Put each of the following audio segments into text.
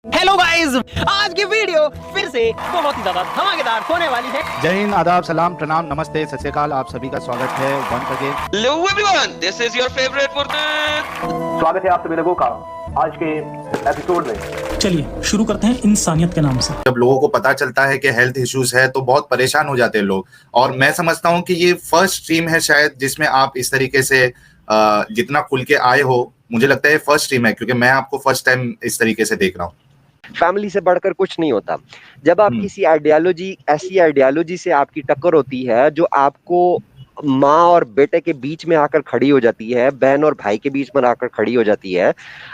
Hello guys, आज की video फिर से बहुत ही ज्यादा धमाकेदार होने वाली है। जय हिंद, आदाब, सलाम, प्रणाम, नमस्ते, सत श्री अकाल। आप सभी का स्वागत है once again. Hello everyone, this is your favorite Murtad. स्वागत है आप सभी लोगों का आज के एपिसोड में। चलिए शुरू करते हैं इंसानियत के नाम से। जब लोगों को पता चलता है कि हेल्थ इश्यूज है तो बहुत परेशान हो जाते हैं लोग, और मैं समझता हूं कि ये फर्स्ट स्ट्रीम है शायद जिसमें आप इस तरीके से जितना खुल के आए हो। मुझे लगता है फर्स्ट स्ट्रीम है क्योंकि मैं आपको फर्स्ट टाइम इस तरीके से देख रहा हूँ। फैमिली से बढ़कर कुछ नहीं होता। जब आप किसी आइडियोलॉजी, ऐसी आइडियोलॉजी से आपकी टक्कर होती है जो आपको माँ और बेटे के बीच में आकर खड़ी हो जाती है, बहन और भाई के बीच में आकर खड़ी हो जाती है,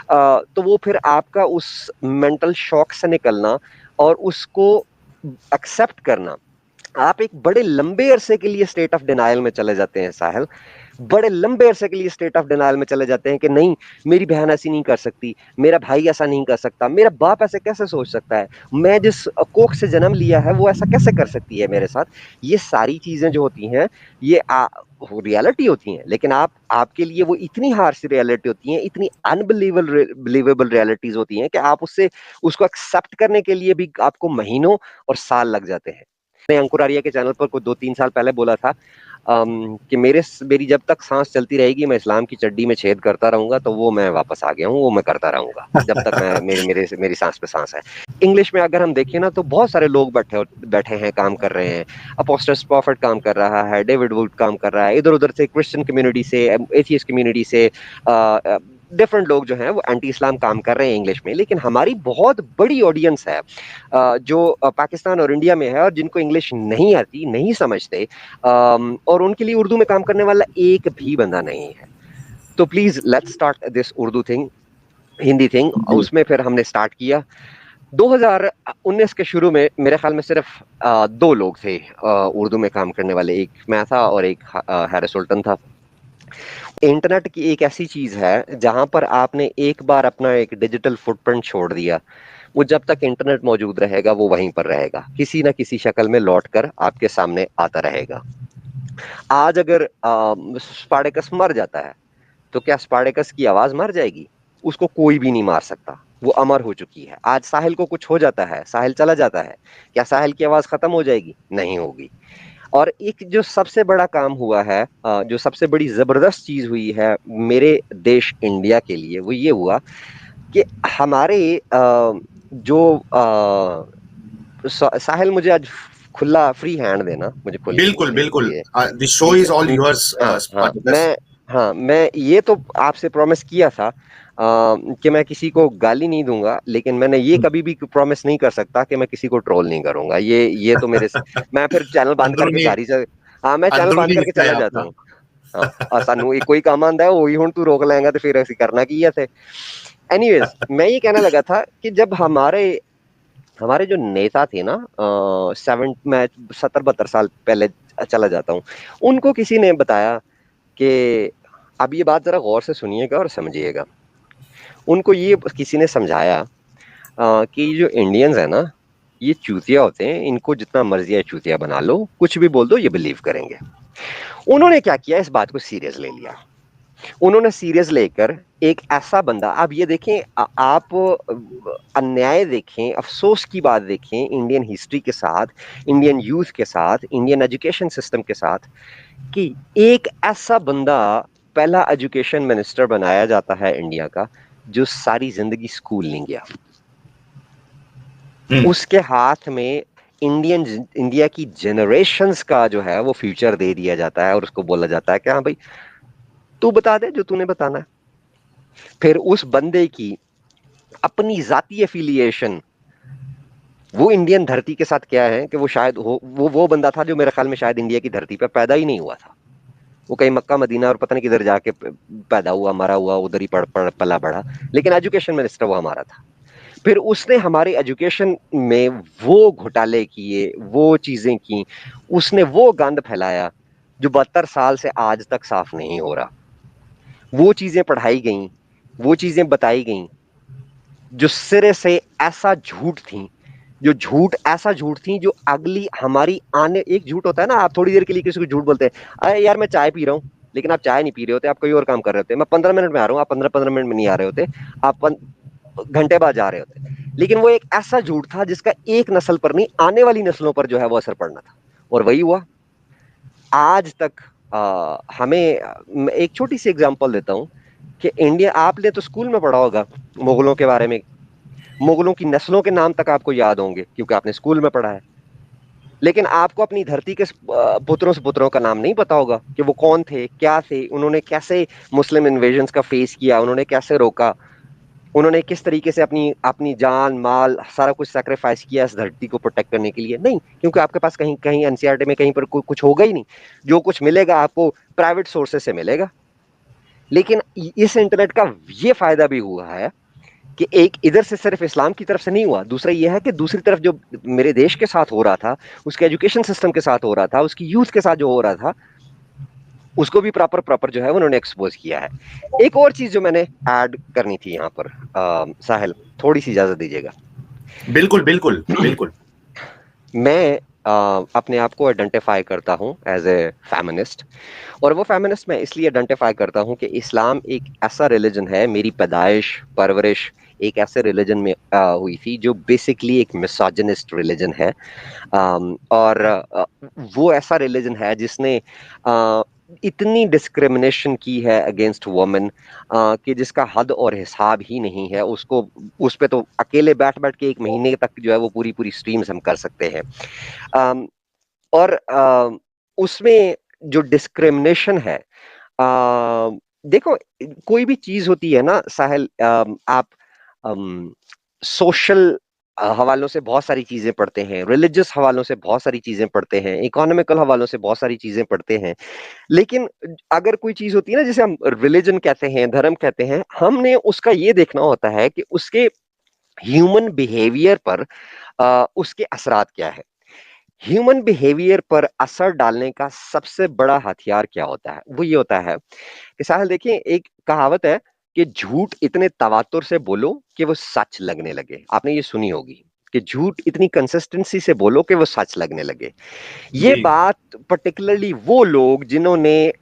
तो वो फिर आपका उस मेंटल शॉक से निकलना और उसको एक्सेप्ट करना, आप एक बड़े लंबे अरसे के लिए स्टेट ऑफ डिनायल में चले जाते हैं। साहिल, बड़े लंबे अरसे के लिए स्टेट ऑफ डिनायल में चले जाते हैं कि नहीं, मेरी बहन ऐसी नहीं कर सकती, मेरा भाई ऐसा नहीं कर सकता, मेरा बाप ऐसे कैसे सोच सकता है, मैं जिस कोख से जन्म लिया है वो ऐसा कैसे कर सकती है मेरे साथ। ये सारी चीजें जो होती हैं ये रियलिटी होती हैं, लेकिन आपके लिए वो इतनी हार्श रियलिटी होती हैं, इतनी अनबिलीवेबल रियलिटीज होती हैं कि आप उसको एक्सेप्ट करने के लिए भी आपको महीनों और साल लग जाते हैं। मैंने अंकुर आर्या के चैनल पर कोई 2-3 साल पहले बोला था कि मेरी जब तक सांस चलती रहेगी मैं इस्लाम की चड्डी में छेद करता रहूंगा, तो वो मैं वापस आ गया हूँ, वो मैं करता रहूंगा जब तक मेरी सांस पे सांस है। इंग्लिश में अगर हम देखें ना तो बहुत सारे लोग बैठे हैं, काम कर रहे हैं। अपोस्टल प्रॉफिट काम कर रहा है, डेविड वुड काम कर रहा है, इधर उधर से क्रिश्चियन कम्युनिटी से, एथियस्ट कम्युनिटी से डिफरेंट लोग जो हैं वो एंटी इस्लाम काम कर रहे हैं इंग्लिश में। लेकिन हमारी बहुत बड़ी ऑडियंस है जो पाकिस्तान और इंडिया में है और जिनको इंग्लिश नहीं आती, नहीं समझते, और उनके लिए उर्दू में काम करने वाला एक भी बंदा नहीं है। तो please let's start this Urdu thing, Hindi thing. उसमें फिर हमने स्टार्ट किया 2019 के शुरू में। मेरे ख्याल में सिर्फ 2 लोग थे उर्दू में काम करने वाले, एक मैं था और एक हैरिस सुल्तान था। इंटरनेट की एक ऐसी चीज है जहां पर आपने एक बार अपना एक डिजिटल फुटप्रिंट छोड़ दिया, वो जब तक इंटरनेट मौजूद रहेगा वो वहीं पर रहेगा, किसी ना किसी शक्ल में लौटकर आपके सामने आता रहेगा। आज अगर स्पार्टेकस मर जाता है तो क्या स्पार्टेकस की आवाज मर जाएगी? उसको कोई भी नहीं मार सकता, वो अमर हो चुकी है। आज साहिल को कुछ हो जाता है, साहिल चला जाता है, क्या साहिल की आवाज खत्म हो जाएगी? नहीं होगी। और एक जो सबसे बड़ा काम हुआ है, जो सबसे बड़ी जबरदस्त चीज हुई है मेरे देश इंडिया के लिए, वो ये हुआ कि हमारे जो साहिल, मुझे आज खुला फ्री हैंड देना, मुझे बिल्कुल बिल्कुल, the show is all yours. मैं ये तो आपसे प्रॉमिस किया था कि मैं किसी को गाली नहीं दूंगा, लेकिन मैंने ये कभी भी प्रॉमिस नहीं कर सकता कि मैं किसी को ट्रोल नहीं करूंगा। ये तो मेरे मैं फिर चैनल बंद करके सारी जगह, मैं चैनल बंद करके चला जाता हूँ। सानू कोई काम आंदा है वही हुण तू रोक लेगा तो फिर ऐसी करना की है थे। एनीवेज, मैं ये कहने लगा था कि जब हमारे जो नेता थे ना, मैं 70-72 साल पहले चला जाता हूँ, उनको किसी ने बताया कि अब ये बात जरा गौर से सुनिएगा और समझिएगा। उनको ये किसी ने समझाया कि जो इंडियंस है ना, ये चूतिया होते हैं, इनको जितना मर्जी है चूतिया बना लो, कुछ भी बोल दो ये बिलीव करेंगे। उन्होंने क्या किया, इस बात को सीरियस ले लिया। उन्होंने सीरियस लेकर एक ऐसा बंदा, आप ये देखें, आप अन्याय देखें, अफसोस की बात देखें इंडियन हिस्ट्री के साथ, इंडियन यूथ के साथ, इंडियन एजुकेशन सिस्टम के साथ, कि एक ऐसा बंदा पहला एजुकेशन मिनिस्टर बनाया जाता है इंडिया का जो सारी जिंदगी स्कूल नहीं गया। उसके हाथ में इंडिया की जनरेशंस का जो है वो फ्यूचर दे दिया जाता है और उसको बोला जाता है कि हाँ भाई तू बता दे जो तूने बताना है। फिर उस बंदे की अपनी जाती एफिलिएशन वो इंडियन धरती के साथ क्या है कि वो शायद वो बंदा था जो मेरे ख्याल में शायद इंडिया की धरती पर पैदा ही नहीं हुआ था। वो कहीं मक्का मदीना और पता नहीं किधर जाके पैदा हुआ, मरा हुआ, उधर ही पला बढ़ा, लेकिन एजुकेशन मिनिस्टर वो हमारा था। फिर उसने हमारे एजुकेशन में वो घोटाले किए, वो चीजें की, उसने वो गंद फैलाया जो 72 साल से आज तक साफ नहीं हो रहा। वो चीजें पढ़ाई गई, वो चीजें बताई गई जो सिरे से ऐसा झूठ थी, ऐसा झूठ थी जो अगली हमारी आने, एक झूठ होता है ना, आप थोड़ी देर के लिए किसी को झूठ बोलते हैं, अरे यार मैं चाय पी रहा हूँ, लेकिन आप चाय नहीं पी रहे होते, आप कोई और काम कर रहे होते। मैं 15 मिनट में आ रहा हूँ, आप 15 मिनट में नहीं आ रहे होते। आप घंटे बाद जा रहे होते। लेकिन वो एक ऐसा झूठ था जिसका एक नस्ल पर नहीं, आने वाली नस्लों पर जो है वो असर पड़ना था, और वही हुआ। आज तक हमें, मैं एक छोटी सी एग्जांपल देता हूं कि इंडिया, आपने तो स्कूल में पढ़ा होगा मुगलों के बारे में, मुगलों की नस्लों के नाम तक आपको याद होंगे क्योंकि आपने स्कूल में पढ़ा है, लेकिन आपको अपनी धरती के पुत्रों से पुत्रों का नाम नहीं पता होगा कि वो कौन थे, क्या थे, उन्होंने कैसे मुस्लिम इन्वेजन्स का फेस किया, उन्होंने कैसे रोका, उन्होंने किस तरीके से अपनी अपनी जान माल सारा कुछ सैक्रिफाइस किया इस धरती को प्रोटेक्ट करने के लिए। नहीं, क्योंकि आपके पास कहीं कहीं एनसीईआरटी में कहीं पर कुछ होगा ही नहीं। जो कुछ मिलेगा आपको प्राइवेट सोर्सेस से मिलेगा। लेकिन इस इंटरनेट का ये फायदा भी हुआ है कि एक इधर से सिर्फ इस्लाम की तरफ से नहीं हुआ, दूसरा ये है कि दूसरी तरफ जो मेरे देश के साथ हो रहा था, उसके एजुकेशन सिस्टम के साथ हो रहा था, उसकी यूथ के साथ जो हो रहा था, उसको भी प्रॉपर जो है उन्होंने एक्सपोज किया है। एक और चीज जो मैंने ऐड करनी थी यहाँ पर, साहिल थोड़ी सी इजाजत दीजिएगा। बिल्कुल बिल्कुल बिल्कुल। मैं अपने आप को आइडेंटिफाई करता हूँ एज ए फेमिनिस्ट, और वो फेमिनिस्ट मैं इसलिए आइडेंटिफाई करता हूँ कि इस्लाम एक ऐसा रिलीजन है, मेरी पैदाइश परवरिश एक ऐसे रिलीजन में हुई थी जो बेसिकली एक मिसोजिनिस्ट रिलीजन है, और वो ऐसा रिलीजन है जिसने इतनी डिस्क्रिमिनेशन की है अगेंस्ट वुमेन कि जिसका हद और हिसाब ही नहीं है। उसको उस पे तो अकेले बैठ बैठ के 1 महीने तक जो है वो पूरी पूरी स्ट्रीम्स हम कर सकते हैं। और उसमें जो डिस्क्रिमिनेशन है, देखो कोई भी चीज होती है ना साहिल, आप सोशल हवालों से बहुत सारी चीजें पढ़ते हैं, रिलीजियस हवालों से बहुत सारी चीजें पढ़ते हैं, इकोनॉमिकल हवालों से बहुत सारी चीजें पढ़ते हैं, लेकिन अगर कोई चीज होती है ना जिसे हम रिलीजन कहते हैं, धर्म कहते हैं, हमने उसका ये देखना होता है कि उसके ह्यूमन बिहेवियर पर उसके असरात क्या है। ह्यूमन बिहेवियर पर असर डालने का सबसे बड़ा हथियार क्या होता है? वो ये होता है कि साहिल देखिए, एक कहावत है कि झूठ इतने तवातुर से बोलो कि वो सच लगने लगे। आपने ये सुनी होगी कि झूठ इतनी कंसिस्टेंसी से बोलो कि वो सच लगने लगे। ये जी बात पर्टिकुलरली वो लोग जिन्होंने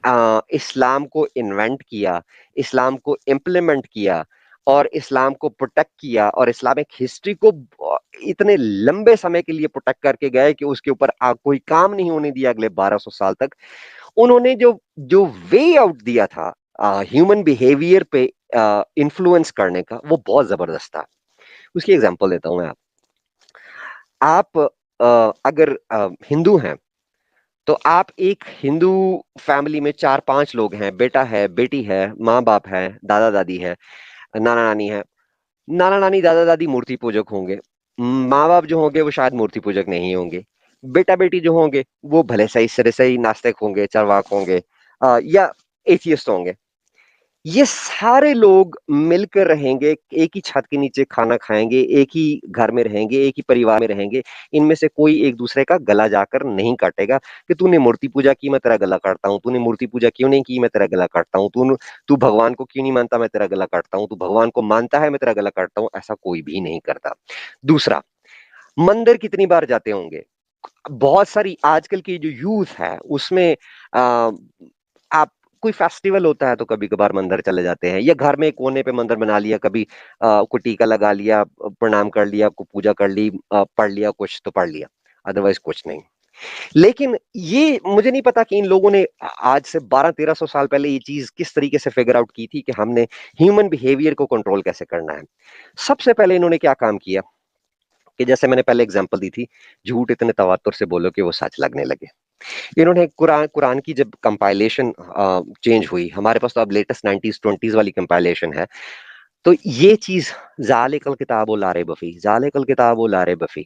इस्लाम को इन्वेंट किया, इस्लाम को इम्प्लीमेंट किया और इस्लाम को प्रोटेक्ट किया और इस्लामिक हिस्ट्री को इतने लंबे समय के लिए प्रोटेक्ट करके गए कि उसके ऊपर कोई काम नहीं होने दिया अगले 1200 साल तक। उन्होंने जो जो वे आउट दिया था ह्यूमन बिहेवियर पे इन्फ्लुएंस करने का, वो बहुत जबरदस्त था। उसकी एग्जांपल देता हूं मैं। आप अगर हिंदू हैं तो आप एक हिंदू फैमिली में 4-5 लोग हैं, बेटा है, बेटी है, माँ बाप है, दादा दादी है, नाना नानी है। नाना नानी दादा दादी मूर्ति पूजक होंगे, माँ बाप जो होंगे वो शायद मूर्ति पूजक नहीं होंगे, बेटा बेटी जो होंगे वो भले सही सिरे से ही नास्तिक होंगे, चरवाक होंगे, या एथियस्ट होंगे। ये सारे लोग मिलकर रहेंगे, एक ही छत के नीचे खाना खाएंगे, एक ही घर में रहेंगे, एक ही परिवार में रहेंगे। इनमें से कोई एक दूसरे का गला जाकर नहीं काटेगा कि तूने मूर्ति पूजा की मैं तेरा गला काटता हूँ, तूने मूर्ति पूजा क्यों नहीं की मैं तेरा गला काटता हूँ, तू भगवान को क्यों नहीं मानता मैं तेरा गला काटता हूँ, तू भगवान को मानता है मैं तेरा गला काटता हूँ। ऐसा कोई भी नहीं करता। दूसरा, मंदिर कितनी बार जाते होंगे? बहुत सारी आजकल की जो यूथ है उसमें आप कोई फेस्टिवल होता है तो कभी कभार मंदिर चले जाते हैं, या घर में एक कोने पे मंदिर बना लिया, कभी कोई टीका लगा लिया, प्रणाम कर लिया, को पूजा कर ली, पढ़ लिया कुछ तो पढ़ लिया, अदरवाइज कुछ नहीं। लेकिन ये मुझे नहीं पता कि इन लोगों ने आज से 1200-1300 साल पहले ये चीज किस तरीके से फिगर आउट की थी कि हमने ह्यूमन बिहेवियर को कंट्रोल कैसे करना है। सबसे पहले इन्होंने क्या काम किया कि जैसे मैंने पहले एग्जांपल दी थी, झूठ इतने तवातुर से बोलो कि वो सच लगने लगे। इन्होंने कुरान की जब कंपाइलेशन चेंज हुई, हमारे पास तो अब लेटेस्ट 90s 20s वाली कंपाइलेशन है, तो ये चीज ज़ालिकल किताबु ला रैब फीह, ज़ालिकल किताबु ला रैब फीह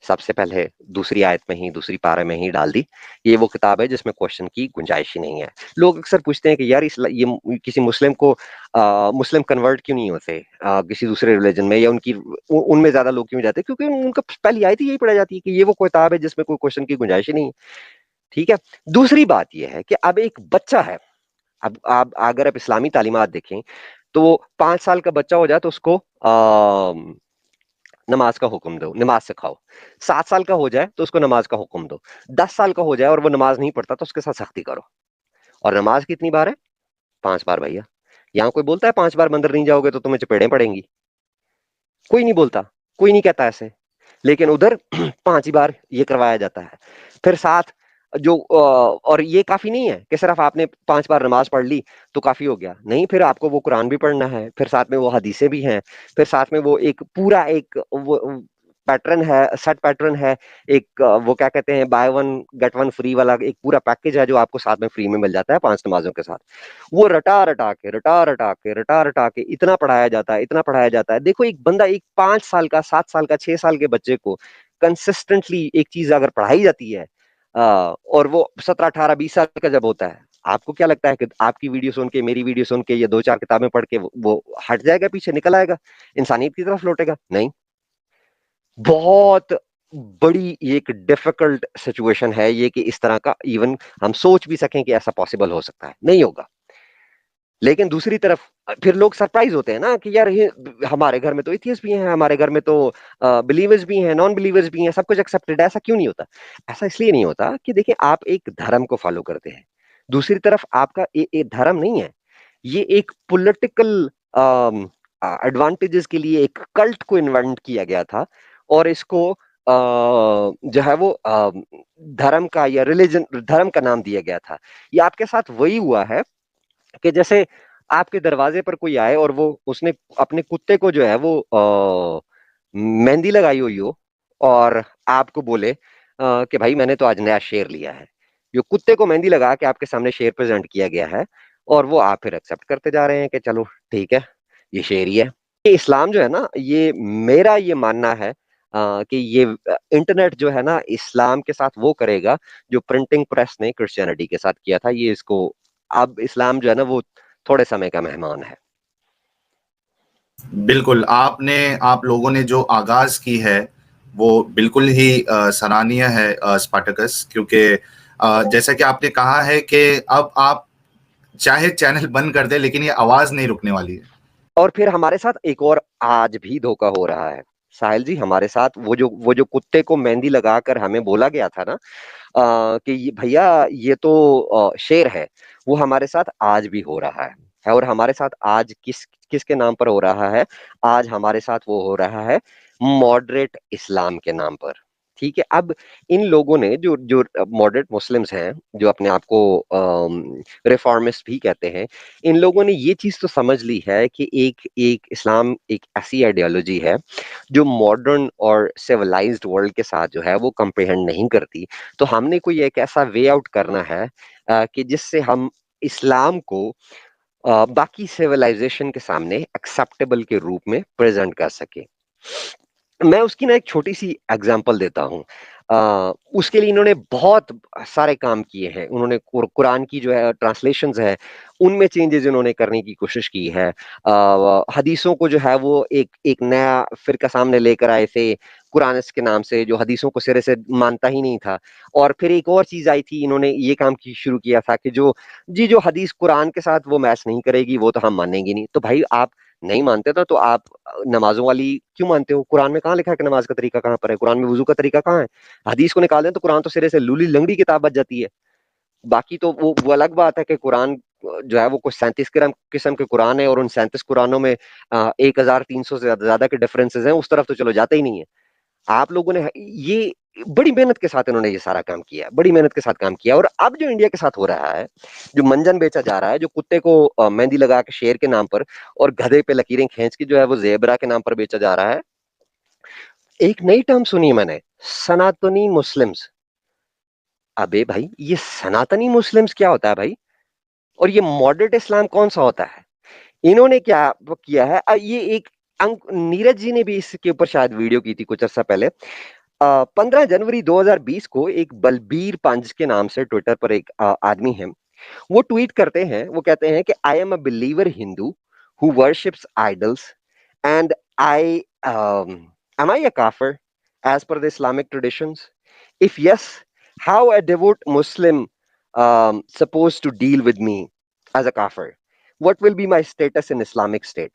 सबसे पहले दूसरी आयत में ही, दूसरी पारे में ही डाल दी। ये वो किताब है जिसमें क्वेश्चन की गुंजाइश ही नहीं है। लोग अक्सर पूछते हैं कि यार ये किसी मुस्लिम को मुस्लिम कन्वर्ट क्यों नहीं होते किसी दूसरे रिलीजन में, या उनमें ज्यादा लोग क्यों जाते हैं? क्योंकि उनका पहली आयत ही यही पढ़ा जाती है कि ये वो किताब है जिसमें कोई क्वेश्चन की गुंजाइश ही नहीं है। ठीक है। दूसरी बात यह है कि अब एक बच्चा है, अब आप अगर आप इस्लामी तालीमात देखें तो 5 साल का बच्चा हो जाए तो उसको नमाज का हुक्म दो, नमाज सिखाओ। 7 साल का हो जाए तो उसको नमाज का हुक्म दो। 10 साल का हो जाए और वो नमाज नहीं पढ़ता तो उसके साथ सख्ती करो। और नमाज कितनी बार है? 5 बार भैया। यहाँ कोई बोलता है 5 बार मंदिर नहीं जाओगे तो तुम्हें चपेड़ें पड़ेंगी? कोई नहीं बोलता, कोई नहीं कहता ऐसे, लेकिन उधर 5 ही बार ये करवाया जाता है। फिर साथ जो और ये काफी नहीं है कि सिर्फ आपने 5 बार नमाज पढ़ ली तो काफी हो गया, नहीं, फिर आपको वो कुरान भी पढ़ना है, फिर साथ में वो हदीसें भी हैं, फिर साथ में वो एक पूरा एक वो पैटर्न है, सेट पैटर्न है, एक वो क्या कहते हैं, by one get one free वाला एक पूरा पैकेज है जो आपको साथ में फ्री में मिल जाता है 5 नमाजों के साथ। वो रटा रटा के इतना पढ़ाया जाता है, इतना पढ़ाया जाता है। देखो एक बंदा, एक 5 साल का, 7 साल का, 6 साल के बच्चे को कंसिस्टेंटली एक चीज अगर पढ़ाई जाती है और वो 17, 18, 20 साल का जब होता है, आपको क्या लगता है कि आपकी वीडियो सुन के, मेरी वीडियो सुन के, ये 2-4 किताबें पढ़ के वो हट जाएगा, पीछे निकल आएगा, इंसानियत की तरफ लौटेगा? नहीं। बहुत बड़ी एक डिफिकल्ट सिचुएशन है ये कि इस तरह का इवन हम सोच भी सकें कि ऐसा पॉसिबल हो सकता है, नहीं होगा। लेकिन दूसरी तरफ फिर लोग सरप्राइज होते हैं ना कि यार ये हमारे घर में तो एथियस्ट भी हैं, हमारे घर में तो बिलीवर्स भी हैं, नॉन बिलीवर्स भी हैं, सब कुछ एक्सेप्टेड है। ऐसा क्यों नहीं होता? ऐसा इसलिए नहीं होता कि देखिए आप एक धर्म को फॉलो करते हैं, दूसरी तरफ आपका धर्म नहीं है, ये एक पॉलिटिकल एडवांटेजेस के लिए एक कल्ट को इन्वेंट किया गया था और इसको जो है वो धर्म का या रिलीजन, धर्म का नाम दिया गया था। ये आपके साथ वही हुआ है कि जैसे आपके दरवाजे पर कोई आए और वो उसने अपने कुत्ते को जो है वो मेहंदी लगाई हुई हो और आपको बोले कि भाई मैंने तो आज नया शेर लिया है। जो कुत्ते को मेहंदी लगा के आपके सामने शेर प्रेजेंट किया गया है और वो आप फिर एक्सेप्ट करते जा रहे हैं कि चलो ठीक है, ये शेर ही है। ये इस्लाम जो है ना, ये मेरा ये मानना है कि ये इंटरनेट जो है ना, इस्लाम के साथ वो करेगा जो प्रिंटिंग प्रेस ने क्रिश्चियनिटी के साथ किया था। ये इसको अब इस्लाम जो है ना वो थोड़े समय का मेहमान है। बिल्कुल, आप लोगों ने जो आगाज की है वो बिल्कुल ही सराहनीय है स्पार्टकस, क्योंकि जैसा कि आपने कहा है कि अब आप चाहे चैनल बंद कर दे लेकिन ये आवाज नहीं रुकने वाली है। और फिर हमारे साथ एक और आज भी धोखा हो रहा है साहिल जी, हमारे साथ वो जो कुत्ते को मेहंदी लगाकर हमें बोला गया था ना कि भैया ये तो शेर है, वो हमारे साथ आज भी हो रहा है। और हमारे साथ आज किसके नाम पर हो रहा है? आज हमारे साथ वो हो रहा है मॉडरेट इस्लाम के नाम पर। ठीक है, अब इन लोगों ने जो जो मॉडरेट मुस्लिम्स हैं, जो अपने आप को रिफॉर्मिस्ट भी कहते हैं, इन लोगों ने ये चीज तो समझ ली है कि एक इस्लाम एक ऐसी आइडियोलॉजी है जो मॉडर्न और सिविलाइज्ड वर्ल्ड के साथ जो है वो कंप्रिहेंड नहीं करती। तो हमने कोई एक ऐसा वे आउट करना है कि जिससे हम इस्लाम को बाकी सिविलाइजेशन के सामने एक्सेप्टेबल के रूप में प्रेजेंट कर सके। मैं उसकी ना एक छोटी सी एग्जांपल देता हूँ। उसके लिए इन्होंने बहुत सारे काम किए हैं। उन्होंने कुरान की जो है ट्रांसलेशंस है उनमें चेंजेस इन्होंने करने की कोशिश की है। हदीसों को जो है वो एक नया फिरका सामने लेकर आए थे कुरान के नाम से, जो हदीसों को सिरे से मानता ही नहीं था। और फिर एक और चीज आई थी, इन्होंने ये काम शुरू किया था कि जो हदीस कुरान के साथ वो मैच नहीं करेगी वो तो हम मानेंगे नहीं। तो भाई आप नहीं मानते तो आप नमाजों वाली क्यों मानते हो? कुरान में कहाँ लिखा है कि नमाज का तरीका कहाँ पर है? कुरान में वुजू का तरीका कहाँ है? हदीस को निकाल दें तो कुरान तो सिरे से लूली लंगड़ी किताब बच जाती है। बाकी तो वो अलग बात है कि कुरान जो है वो कुछ 37 किस्म के कुरान है और उन 37 कुरानों में 1300 से ज्यादा के डिफरेंसेस हैं, उस तरफ तो चलो जाते ही नहीं है। आप लोगों ने ये बड़ी मेहनत के साथ इन्होंने ये सारा काम किया, बड़ी मेहनत के साथ काम किया। और अब जो इंडिया के साथ हो रहा है, जो मंजन बेचा जा रहा है, जो कुत्ते को मेहंदी लगा के शेर के नाम पर और गधे पे लकीरें खींच के जो है वो जेबरा के नाम पर बेचा जा रहा है। एक नई टर्म सुनी मैंने, सनातनी मुस्लिम्स। अबे भाई ये सनातनी मुस्लिम्स क्या होता है भाई? और ये मॉडरेट इस्लाम कौन सा होता है? इन्होंने क्या किया है? ये एक नीरज जी ने भी इसके ऊपर शायद वीडियो की थी कुछ अर्सा पहले। 15 जनवरी 2020 को एक बलबीर पंज के नाम से ट्विटर पर एक आदमी है, वो ट्वीट करते हैं, वो कहते हैं कि I am a believer Hindu who worships idols and I am I a kafir as per the Islamic traditions? If yes, how a devout Muslim supposed to deal with me as a kafir? What will be my status in Islamic state?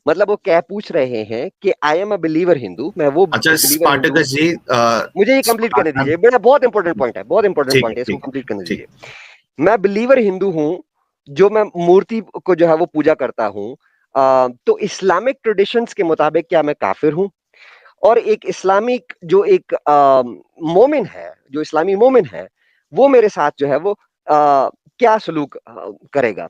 मतलब वो क्या पूछ रहे हैं कि I am a believer Hindu, मैं वो अच्छा स्पार्टकस जी, मुझे ये कंप्लीट करने दीजिए, मेरा बहुत इंपॉर्टेंट पॉइंट है, बहुत इंपॉर्टेंट पॉइंट है, इसको कंप्लीट करने दीजिए। मैं बिलीवर हिंदू हूँ जो मैं मूर्ति को जो है वो पूजा करता हूँ, तो इस्लामिक ट्रेडिशंस के मुताबिक क्या मैं काफिर हूं? और एक इस्लामिक जो एक मोमिन है, जो इस्लामी मोमिन है, वो मेरे साथ जो है वो क्या सलूक करेगा?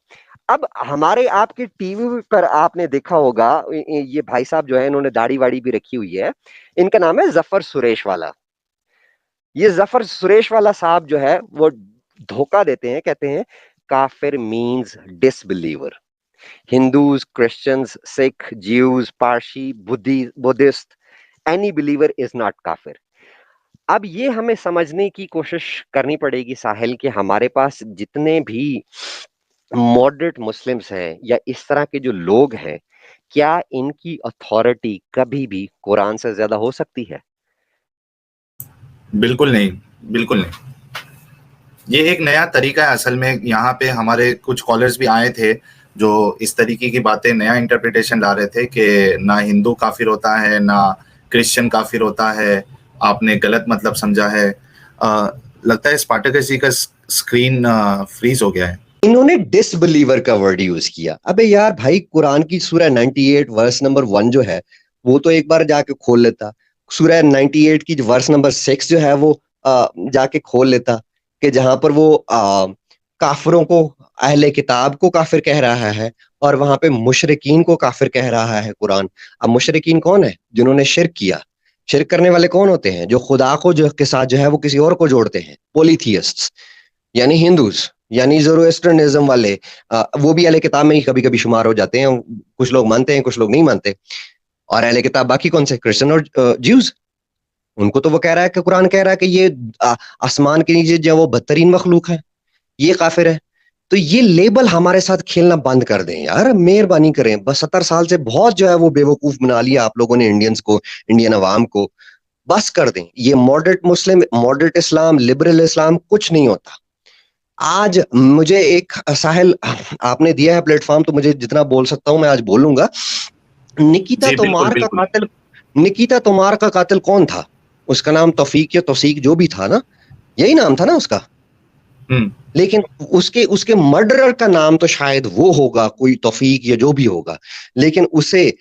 अब हमारे आपके टीवी पर आपने देखा होगा, ये भाई साहब जो है इन्होंने दाढ़ी वाड़ी भी रखी हुई है, इनका नाम है जफर सुरेश वाला। ये जफर सुरेश वाला साहब जो है वो धोखा देते हैं, कहते हैं काफिर means disbeliever. Hindus, Christians, Sikh, Jews, Parsi, Buddhist, any believer is not काफिर। अब ये हमें समझने की कोशिश करनी पड़ेगी साहिल कि हमारे पास जितने भी मॉडरेट मुस्लिम्स हैं या इस तरह के जो लोग हैं, क्या इनकी अथॉरिटी कभी भी कुरान से ज्यादा हो सकती है? बिल्कुल नहीं, बिल्कुल नहीं। ये एक नया तरीका है असल में। यहाँ पे हमारे कुछ कॉलर्स भी आए थे जो इस तरीके की बातें, नया इंटरप्रिटेशन ला रहे थे कि ना हिंदू काफिर होता है ना क्रिश्चियन काफिर होता है, आपने गलत मतलब समझा है। लगता है स्पार्टकस जी का स्क्रीन फ्रीज हो गया है। इन्होंने डिसबिलीवर का वर्ड यूज किया। अबे यार भाई, कुरान की सूरह 98 वर्स नंबर 1 जो है वो तो एक बार जाके खोल लेता। सूरह 98 की वर्स नंबर 6 जो है वो जाके खोल लेता कि जहां पर वो काफिरों को, अहले किताब को काफिर कह रहा है और वहां पे मुशरिकीन को काफिर कह रहा है कुरान। अब मुशरिकीन कौन है? जिन्होंने शिर्क किया। शिर्क करने वाले कौन होते हैं? जो खुदा को जो के साथ जो है वो किसी और को जोड़ते हैं, पॉलीथियस्ट्स, यानी हिंदूज, यानी ज़ोरोएस्ट्रियनिज्म वाले। वो भी अहले किताब में ही कभी कभी शुमार हो जाते हैं। कुछ लोग मानते हैं, कुछ लोग नहीं मानते। और अहले किताब बाकी कौन से? क्रिश्चियन और ज्यूज। उनको तो वो कह रहा है कि कुरान कह रहा है कि ये आसमान के नीचे जो वो बदतरीन मखलूक है, ये काफिर है। तो ये लेबल हमारे साथ खेलना बंद कर दें यार, मेहरबानी करें। बस 70 साल से बहुत जो है वो बेवकूफ बना लिया आप लोगों ने इंडियंस को, इंडियन अवाम को। बस कर दें। ये मॉडरेट मुस्लिम, मॉडरेट इस्लाम, लिबरल इस्लाम कुछ नहीं होता। आज मुझे एक साहिल, आपने दिया है प्लेटफॉर्म तो मुझे जितना बोल सकता हूं मैं आज बोलूंगा। निकिता तोमार का कातिल कौन था? उसका नाम तौफीक या तौसीक जो भी था ना, यही नाम था ना उसका। लेकिन उसके मर्डरर का नाम तो शायद वो होगा, कोई तौफीक या जो भी होगा, लेकिन उसे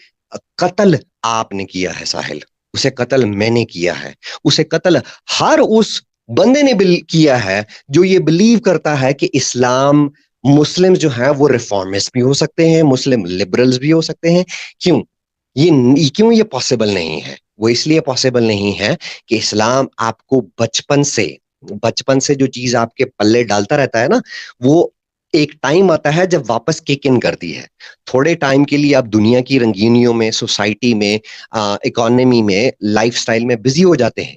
कत्ल आपने किया है साहिल, उसे कत्ल मैंने किया है, उसे कत्ल हर उस बंदे ने किया है जो ये बिलीव करता है कि इस्लाम, मुस्लिम जो है वो रिफॉर्मिस्ट भी हो सकते हैं, मुस्लिम लिबरल्स भी हो सकते हैं। क्यों ये पॉसिबल नहीं है? वो इसलिए पॉसिबल नहीं है कि इस्लाम आपको बचपन से जो चीज आपके पल्ले डालता रहता है ना, वो एक टाइम आता है जब वापस किक इन करती है। थोड़े टाइम के लिए आप दुनिया की रंगीनियों में, सोसाइटी में, इकोनॉमी में, लाइफस्टाइल में बिजी हो जाते हैं।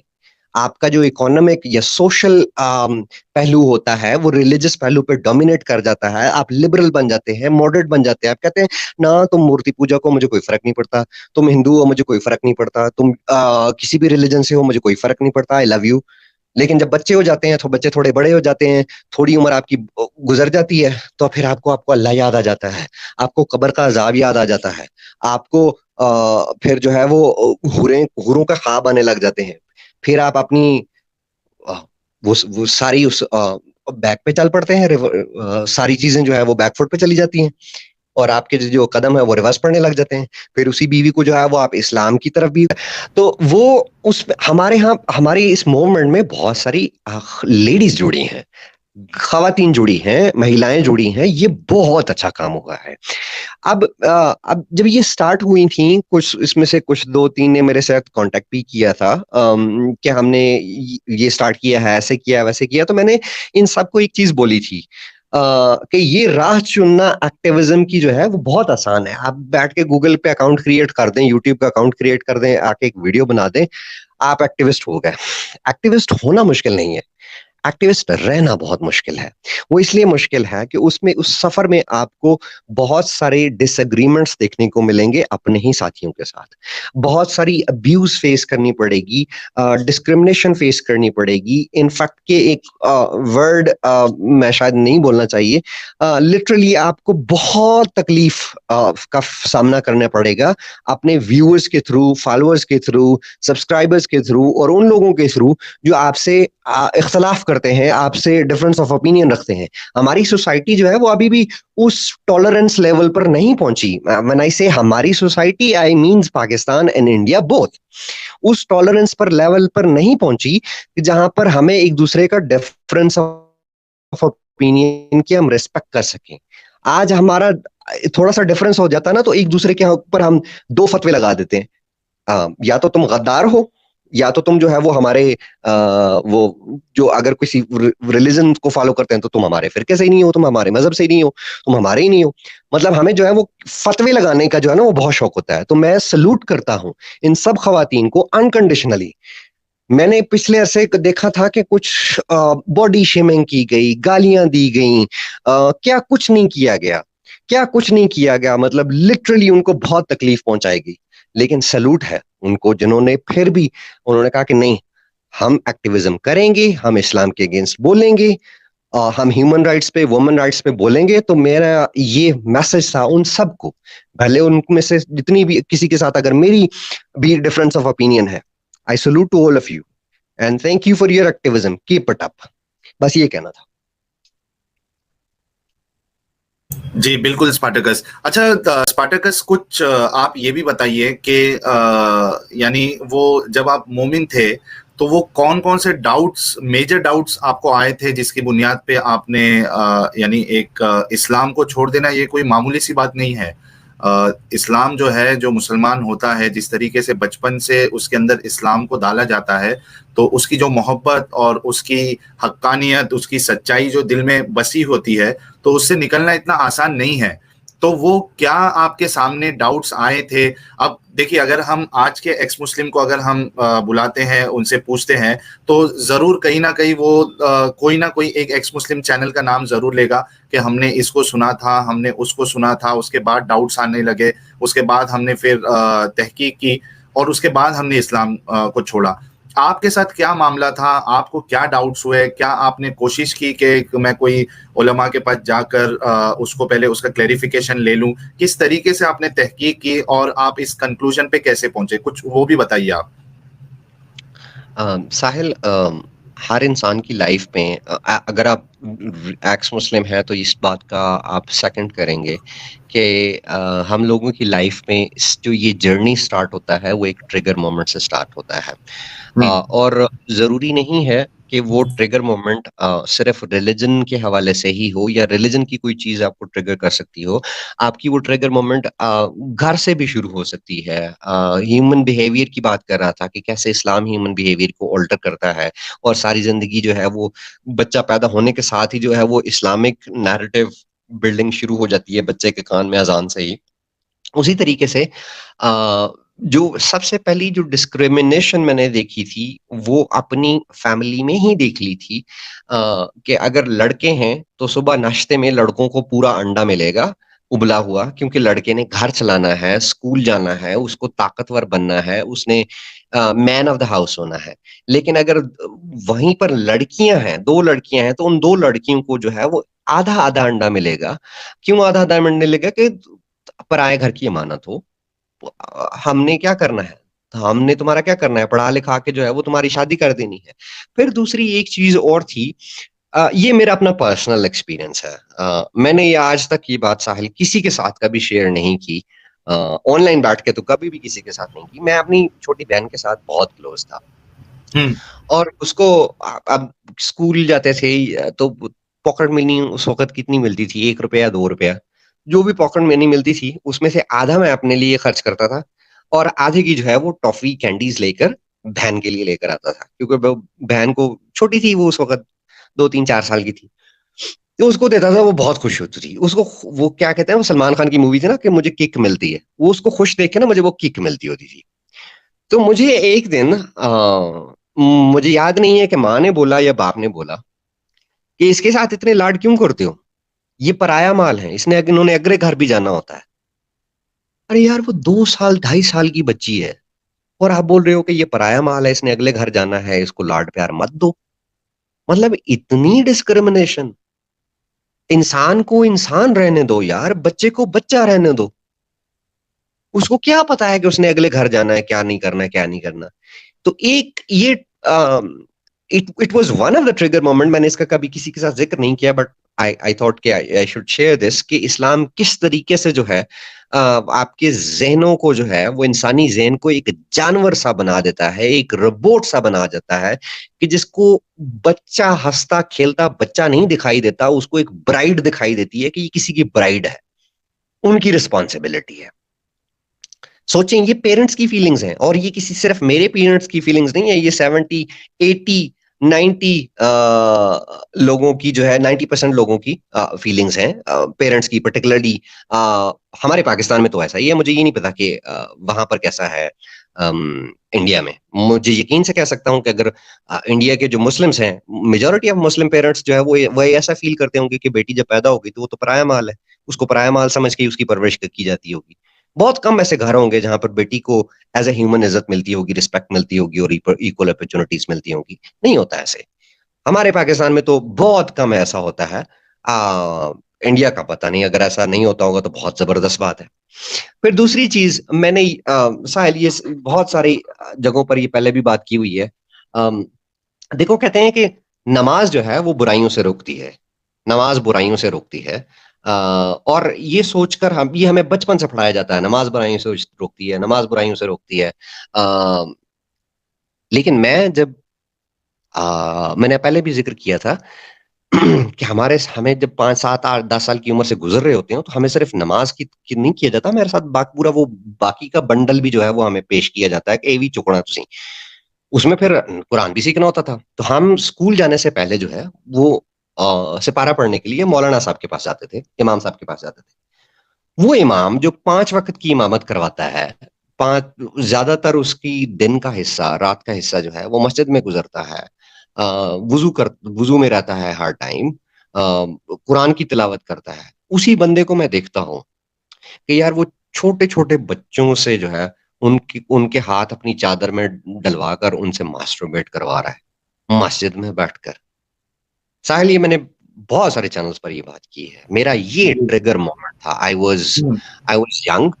आपका जो इकोनॉमिक या सोशल पहलू होता है वो रिलीजियस पहलू पे डोमिनेट कर जाता है। आप लिबरल बन जाते हैं, मॉडरेट बन जाते हैं। आप कहते हैं ना, तुम मूर्ति पूजा को, मुझे कोई फर्क नहीं पड़ता, तुम हिंदू हो, मुझे कोई फर्क नहीं पड़ता, तुम किसी भी रिलीजन से हो, मुझे कोई फर्क नहीं पड़ता, आई लव यू। लेकिन जब बच्चे हो जाते हैं, तो बच्चे थोड़े बड़े हो जाते हैं, थोड़ी उम्र आपकी गुजर जाती है, तो फिर आपको अल्लाह याद आ जाता है, आपको कब्र का अजाब याद आ जाता है, आपको फिर जो है वो हुरों का ख्वाब आने लग जाते हैं। फिर आप अपनी वो सारी उस बैक पे चल पड़ते हैं, सारी चीजें जो है वो बैकफुट पे चली जाती हैं और आपके जो कदम है वो रिवर्स पड़ने लग जाते हैं। फिर उसी बीवी को जो है वो आप इस्लाम की तरफ भी, तो वो उस हमारे इस मूवमेंट में बहुत सारी लेडीज जुड़ी हैं, खवातीन जुड़ी हैं, महिलाएं जुड़ी हैं। ये बहुत अच्छा काम हुआ है। अब जब ये स्टार्ट हुई थी, कुछ इसमें से कुछ 2-3 ने मेरे साथ कांटेक्ट भी किया था कि हमने ये स्टार्ट किया है, ऐसे किया वैसे किया। तो मैंने इन सबको एक चीज बोली थी कि ये राह चुनना एक्टिविज्म की जो है वो बहुत आसान है। आप बैठ के गूगल पे अकाउंट क्रिएट कर दें, यूट्यूब का अकाउंट क्रिएट कर दें, आके एक वीडियो बना दें, आप एक्टिविस्ट हो गए। एक्टिविस्ट होना मुश्किल नहीं है, एक्टिविस्ट रहना बहुत मुश्किल है। वो इसलिए मुश्किल है कि उसमें, उस सफर में आपको बहुत सारे डिसएग्रीमेंट्स देखने को मिलेंगे अपने ही साथियों के साथ, बहुत सारी अब्यूज फेस करनी पड़ेगी, डिस्क्रिमिनेशन फेस करनी पड़ेगी। इनफैक्ट के एक वर्ड मैं शायद नहीं बोलना चाहिए, लिटरली आपको बहुत तकलीफ का सामना करना पड़ेगा अपने व्यूअर्स के थ्रू, फॉलोअर्स के थ्रू, सब्सक्राइबर्स के थ्रू और उन लोगों के थ्रू जो आपसे इख्तलाफ करते हैं, आपसे डिफरेंस ऑफ ओपिनियन रखते हैं। हमारी सोसाइटी जो है वो अभी भी उस टॉलरेंस लेवल पर नहीं पहुंची। व्हेन आई से हमारी society, I means Pakistan and India both, उस टॉलरेंस पर लेवल पर नहीं पहुंची जहां पर हमें एक दूसरे का डिफरेंस ऑफ ओपिनियन की हम रिस्पेक्ट कर सकें। आज हमारा थोड़ा सा डिफरेंस हो जाता है ना, तो एक दूसरे के ऊपर हम दो फतवे लगा देते हैं, या तो तुम गद्दार हो, या तो तुम जो है वो हमारे वो जो अगर किसी रिलीजन को फॉलो करते हैं तो तुम हमारे फिरके से ही नहीं हो, तुम हमारे मजहब से ही नहीं हो, तुम हमारे ही नहीं हो। मतलब हमें जो है वो फतवे लगाने का जो है ना वो बहुत शौक होता है। तो मैं सल्यूट करता हूं इन सब खवातीन को अनकंडीशनली। मैंने पिछले अरसे देखा था कि कुछ बॉडी शेमिंग की गई, गालियां दी गई, क्या कुछ नहीं किया गया, क्या कुछ नहीं किया गया, मतलब लिटरली उनको बहुत तकलीफ पहुंचाएगी। लेकिन सैल्यूट है उनको जिन्होंने फिर भी उन्होंने कहा कि नहीं, हम एक्टिविज्म करेंगे, हम इस्लाम के अगेंस्ट बोलेंगे, हम ह्यूमन राइट्स पे, वुमेन राइट्स पे बोलेंगे। तो मेरा ये मैसेज था उन सबको, भले उनमें से जितनी भी किसी के साथ अगर मेरी भी डिफरेंस ऑफ ओपिनियन है, I salute to all of you and thank you for your activism, keep it up. बस ये कहना था। जी बिल्कुल स्पार्टकस। अच्छा स्पार्टकस, कुछ आप ये भी बताइए कि यानी वो जब आप मोमिन थे तो वो कौन कौन से डाउट्स, मेजर डाउट्स आपको आए थे जिसकी बुनियाद पे आपने यानी एक इस्लाम को छोड़ देना ये कोई मामूली सी बात नहीं है। इस्लाम जो है, जो मुसलमान होता है, जिस तरीके से बचपन से उसके अंदर इस्लाम को डाला जाता है, तो उसकी जो मोहब्बत और उसकी हक्कानियत, उसकी सच्चाई जो दिल में बसी होती है, तो उससे निकलना इतना आसान नहीं है। तो वो क्या आपके सामने डाउट्स आए थे? अब देखिए, अगर हम आज के एक्स मुस्लिम को अगर हम बुलाते हैं, उनसे पूछते हैं, तो जरूर कहीं ना कहीं वो कोई ना कोई एक एक्स मुस्लिम चैनल का नाम जरूर लेगा कि हमने इसको सुना था, हमने उसको सुना था, उसके बाद डाउट्स आने लगे, उसके बाद हमने फिर तहकीक की और उसके बाद हमने इस्लाम को छोड़ा। आपके साथ क्या मामला था? आपको क्या डाउट्स हुए? क्या आपने कोशिश की कि मैं कोई उलमा के पास जाकर उसको पहले उसका क्लैरिफिकेशन ले लूं? किस तरीके से आपने तहकीक की और आप इस कंक्लूजन पे कैसे पहुंचे? कुछ वो भी बताइए आप। साहिल, हर इंसान की लाइफ में अगर आप एक्स मुस्लिम है तो इस बात का आप सेकंड करेंगे कि हम लोगों की लाइफ में जो ये जर्नी स्टार्ट होता है वो एक ट्रिगर मोमेंट से स्टार्ट होता है। और ज़रूरी नहीं है कि वो ट्रिगर मोमेंट सिर्फ रिलीजन के हवाले से ही हो या रिलीजन की कोई चीज़ आपको ट्रिगर कर सकती हो। आपकी वो ट्रिगर मोमेंट घर से भी शुरू हो सकती है। ह्यूमन बिहेवियर की बात कर रहा था कि कैसे इस्लाम ह्यूमन बिहेवियर को ऑल्टर करता है और सारी ज़िंदगी जो है वो बच्चा पैदा होने के साथ ही जो है वो इस्लामिक नैरेटिव बिल्डिंग शुरू हो जाती है बच्चे के कान में अजान से ही। उसी तरीके से जो सबसे पहली जो डिस्क्रिमिनेशन मैंने देखी थी वो अपनी फैमिली में ही देख ली थी कि अगर लड़के हैं तो सुबह नाश्ते में लड़कों को पूरा अंडा मिलेगा उबला हुआ, क्योंकि लड़के ने घर चलाना है, स्कूल जाना है, उसको ताकतवर बनना है, उसने मैन ऑफ द हाउस होना है। लेकिन अगर वहीं पर लड़कियां हैं, 2 लड़कियां हैं, तो उन 2 लड़कियों को जो है वो आधा आधा अंडा मिलेगा। क्यों आधा आधा अंडा मिलेगा? कि पराए घर की अमानत हो, हमने क्या करना है, हमने तुम्हारा क्या करना है, पढ़ा लिखा के जो है वो तुम्हारी शादी कर देनी है। फिर दूसरी एक चीज और थी, ये मेरा अपना पर्सनल एक्सपीरियंस है। मैंने ये आज तक ये बात साहिल किसी के साथ कभी शेयर नहीं की, ऑनलाइन बैठ के तो कभी भी किसी के साथ नहीं की। मैं अपनी छोटी बहन के साथ बहुत क्लोज था और उसको अब स्कूल जाते थे तो पॉकेट मनी उस वक्त कितनी मिलती थी, 1 रुपया 2 रुपया, जो भी पॉकेट मनी मिलती थी उसमें से आधा मैं अपने लिए खर्च करता था और आधे की जो है वो टॉफी कैंडीज लेकर बहन के लिए लेकर आता था, क्योंकि बहन को छोटी थी वो उस वक्त 2-3-4 साल की थी, तो उसको देता था, वो बहुत खुश होती थी। उसको वो क्या कहते हैं, वो सलमान खान की मूवी थी ना कि मुझे किक मिलती है, वो उसको खुश देख के ना मुझे वो किक मिलती होती थी। तो मुझे एक दिन मुझे याद नहीं है कि माँ ने बोला या बाप ने बोला कि इसके साथ इतने लाड क्यों करते हो, ये पराया माल है, इन्होंने अगले घर भी जाना होता है। अरे यार, वो 2 साल 2.5 साल की बच्ची है और आप बोल रहे हो कि ये पराया माल है, इसने अगले घर जाना है, इसको लाड प्यार मत दो। मतलब इतनी डिस्क्रिमिनेशन। इंसान को इंसान रहने दो यार, बच्चे को बच्चा रहने दो। उसको क्या पता है कि उसने अगले घर जाना है, क्या नहीं करना है, क्या नहीं करना। तो एक ये it was one of the trigger moment. मैंने इसका कभी किसी के साथ जिक्र नहीं किया, बट आई थॉट कि आई शुड शेयर दिस, कि इस्लाम किस तरीके से जो है आपके जहनों को जो है वो इंसानी जहन को एक जानवर सा बना देता है, एक रोबोट सा बना देता है, कि जिसको बच्चा हंसता खेलता बच्चा नहीं दिखाई देता, उसको एक ब्राइड दिखाई देती है कि ये किसी की ब्राइड है, उनकी रिस्पॉन्सिबिलिटी है. सोचें, ये पेरेंट्स की फीलिंग्स हैं, और ये किसी सिर्फ मेरे पेरेंट्स की फीलिंग्स नहीं है, ये 70, 80, 90 लोगों की जो है, 90% लोगों की फीलिंग्स हैं, पेरेंट्स की पर्टिकुलरली. हमारे पाकिस्तान में तो ऐसा ही है, मुझे ये नहीं पता कि वहां पर कैसा है इंडिया में. मुझे यकीन से कह सकता हूं कि अगर इंडिया के जो मुस्लिम्स हैं, मेजॉरिटी ऑफ मुस्लिम पेरेंट्स जो है वो ऐसा फील करते होंगे कि बेटी जब पैदा होगी तो वो तो पराया माल है, उसको पराया माल समझ के उसकी परवरिश की जाती होगी. बहुत कम ऐसे घर होंगे जहां पर बेटी को एज ए ह्यूमन इज्जत मिलती होगी, रिस्पेक्ट मिलती होगी और इक्वल अपॉर्चुनिटीज मिलती होंगी. नहीं होता ऐसे. हमारे पाकिस्तान में तो बहुत कम ऐसा होता है. इंडिया का पता नहीं, अगर ऐसा नहीं होता होगा तो बहुत जबरदस्त बात है. फिर दूसरी चीज, मैंने साहिल, ये बहुत सारी जगहों पर ये पहले भी बात की हुई है. देखो, कहते हैं कि नमाज जो है वो बुराइयों से रोकती है, नमाज बुराइयों से रोकती है. और ये सोचकर ये हमें बचपन से पढ़ाया जाता है, नमाज बुराइयों से रोकती है, नमाज बुराइयों से रोकती है. लेकिन मैं जब मैंने पहले भी जिक्र किया था कि हमें जब 5, 7, 8, 10 साल की उम्र से गुजर रहे होते हैं तो हमें सिर्फ नमाज की नहीं किया जाता, मेरे साथ पूरा वो बाकी का बंडल भी जो है वो हमें पेश किया जाता है कि भी चुकना तुसी. उसमें फिर कुरान भी सीखना होता था. तो हम स्कूल जाने से पहले जो है वो सिपारा पढ़ने के लिए मौलाना साहब के पास जाते थे, इमाम साहब के पास जाते थे. वो इमाम जो 5 वक्त की इमामत करवाता है, ज्यादातर उसकी दिन का हिस्सा, रात का हिस्सा जो है वो मस्जिद में गुजरता है, वुजू में रहता है हर टाइम, कुरान की तिलावत करता है. उसी बंदे को मैं देखता हूँ कि यार वो छोटे छोटे बच्चों से जो है उनके हाथ अपनी चादर में डलवा कर उनसे मास्टरबेट करवा रहा है मस्जिद में बैठकर. साहिल, ये मैंने बहुत सारे चैनल्स पर ये बात की है. मेरा ये ट्रिगर मोमेंट था. I was young.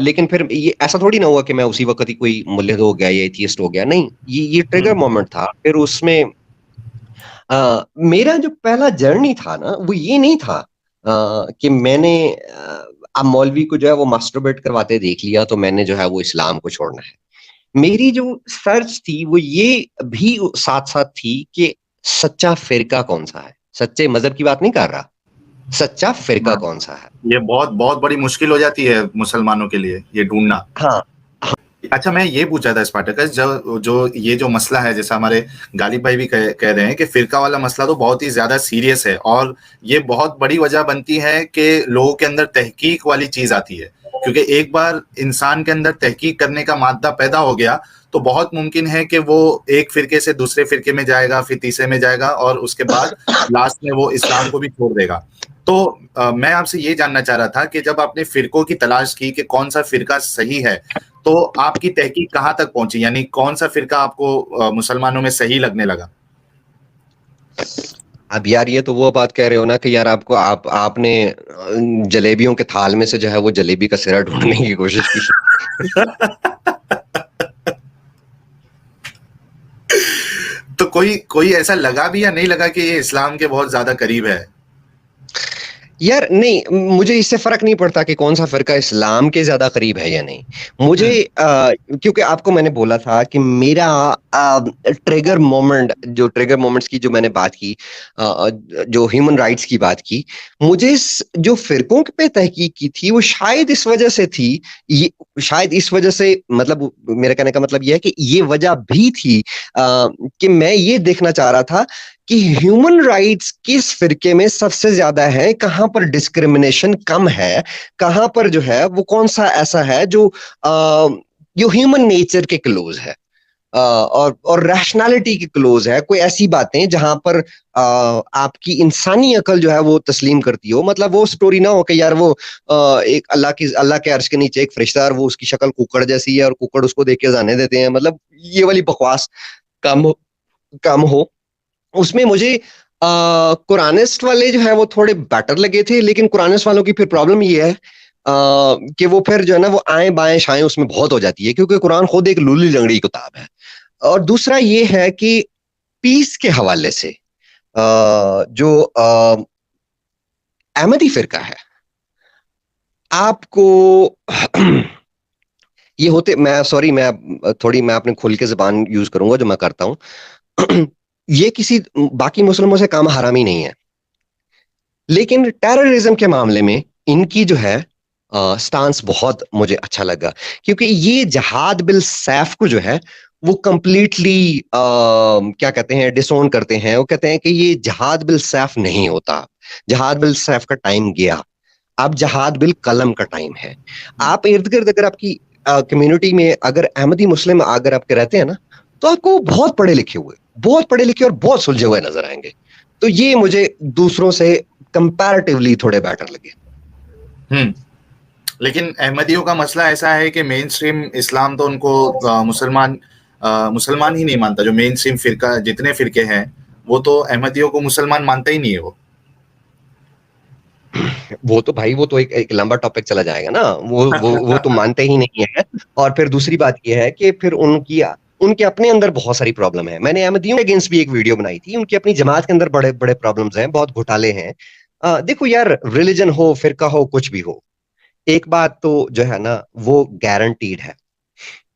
लेकिन फिर ये ऐसा थोड़ी ना हुआ कि मैं उसी वक्त ही कोई मुल्हिद हो गया या एथियस्ट हो गया. नहीं, ये ट्रिगर मोमेंट था. फिर उसमें मेरा जो पहला जर्नी था ना, वो ये नहीं था कि मैंने अब मौलवी को जो है वो मास्टरबेट करवाते देख लिया तो मैंने जो है वो इस्लाम को छोड़ना है. मेरी जो सर्च थी वो ये भी साथ साथ थी कि सच्चा फिरका कौन सा है. सच्चे मजहब की बात नहीं कर रहा, सच्चा फिरका कौन सा है. ये बहुत बहुत बड़ी मुश्किल हो जाती है मुसलमानों के लिए ये ढूंढना. हाँ. अच्छा, मैं ये पूछा था स्पार्टकस, जो मसला है, जैसा हमारे गालिब भाई भी कह रहे हैं कि फिरका वाला मसला तो बहुत ही ज्यादा सीरियस है और ये बहुत बड़ी वजह बनती है कि लोगों के अंदर तहकीक वाली चीज आती है. क्योंकि एक बार इंसान के अंदर तहकीक करने का मादा पैदा हो गया तो बहुत मुमकिन है कि वो एक फिरके से दूसरे फिरके में जाएगा, फिर तीसरे में जाएगा और उसके बाद लास्ट में वो इस्लाम को भी छोड़ देगा. तो मैं आपसे ये जानना चाह रहा था कि जब आपने फिरकों की तलाश की कि कौन सा फिरका सही है, तो आपकी तहकीक कहाँ तक पहुंची, यानी कौन सा फिरका आपको मुसलमानों में सही लगने लगा? अब यार ये तो वो बात कह रहे हो ना कि यार आपने जलेबियों के थाल में से जो है वो जलेबी का सिरा ढूंढने की कोशिश की. तो कोई ऐसा लगा भी या नहीं लगा कि ये इस्लाम के बहुत ज्यादा करीब है? यार नहीं, मुझे इससे फर्क नहीं पड़ता कि कौन सा फिरका इस्लाम के ज्यादा करीब है या नहीं. मुझे क्योंकि आपको मैंने बोला था कि मेरा ट्रिगर मोमेंट्स की जो मैंने बात की, जो ह्यूमन राइट्स की बात की, मुझे जो फिरकों पे तहकीक की थी वो शायद इस वजह से थी, मतलब मेरे कहने का मतलब ये है कि ये वजह भी थी कि मैं ये देखना चाह रहा था कि ह्यूमन राइट्स किस फिरके में सबसे ज्यादा है, कहां पर डिस्क्रिमिनेशन कम है, कहां पर जो है वो कौन सा ऐसा है जो ह्यूमन नेचर के क्लोज है और रैशनैलिटी के क्लोज है. कोई ऐसी बातें जहां पर आपकी इंसानी अकल जो है वो तस्लीम करती हो. मतलब वो स्टोरी ना हो कि यार वो एक अल्लाह के अर्श के नीचे एक फरिश्ता और वो उसकी शक्ल कुकड़ जैसी है और कुकड़ उसको देख के जाने देते हैं. मतलब ये वाली बकवास कम हो. उसमें मुझे कुरानिस्ट वाले जो है वो थोड़े बेटर लगे थे, लेकिन कुरानिस्ट वालों की फिर प्रॉब्लम ये है कि वो फिर जो है ना वो आए बाएं शाएं उसमें बहुत हो जाती है, क्योंकि कुरान खुद एक लूली लंगड़ी किताब है. और दूसरा ये है कि पीस के हवाले से जो अहमदी फिरका है, आपको ये होते, मैं अपने खुल के जबान यूज करूंगा जो मैं करता हूं ये किसी बाकी मुस्लिमों से काम हरामी नहीं है, लेकिन टेररिज्म के मामले में इनकी जो है स्टांस बहुत मुझे अच्छा लगा, क्योंकि ये जहाद बिल सैफ को जो है वो कंप्लीटली क्या कहते हैं, डिसोन करते हैं। वो कहते हैं कि ये जहाद बिल सैफ नहीं होता, जहाद बिल सैफ का टाइम गया, अब जहाद बिल कलम का टाइम है। आप इर्द गिर्द अगर आपकी कम्युनिटी में अगर अहमदी मुस्लिम अगर आपके रहते हैं ना, तो आपको बहुत पढ़े लिखे और बहुत सुलझे हुए नजर आएंगे। तो ये मुझे दूसरों से कंपैरेटिवली थोड़े बेटर लगे। लेकिन अहमदियों का मसला ऐसा है कि मेन स्ट्रीम इस्लाम तो उनको मुसलमान ही नहीं मानता। जो मेन स्ट्रीम फिरका, जितने फिरके हैं, वो तो अहमदियों को मुसलमान मानता ही नहीं है। वो तो एक लंबा टॉपिक चला जाएगा ना, वो तो मानते ही नहीं है। और फिर दूसरी बात ये है कि फिर उनके अपने अंदर बहुत सारी प्रॉब्लम है। मैंने अहमदियों के अगेंस्ट भी एक वीडियो बनाई थी, उनकी अपनी जमात के अंदर बड़े बड़े प्रॉब्लम्स हैं, बहुत घोटाले हैं। देखो यार, रिलीजन हो, फिरका हो, कुछ भी हो, एक बात तो जो है ना वो गारंटीड है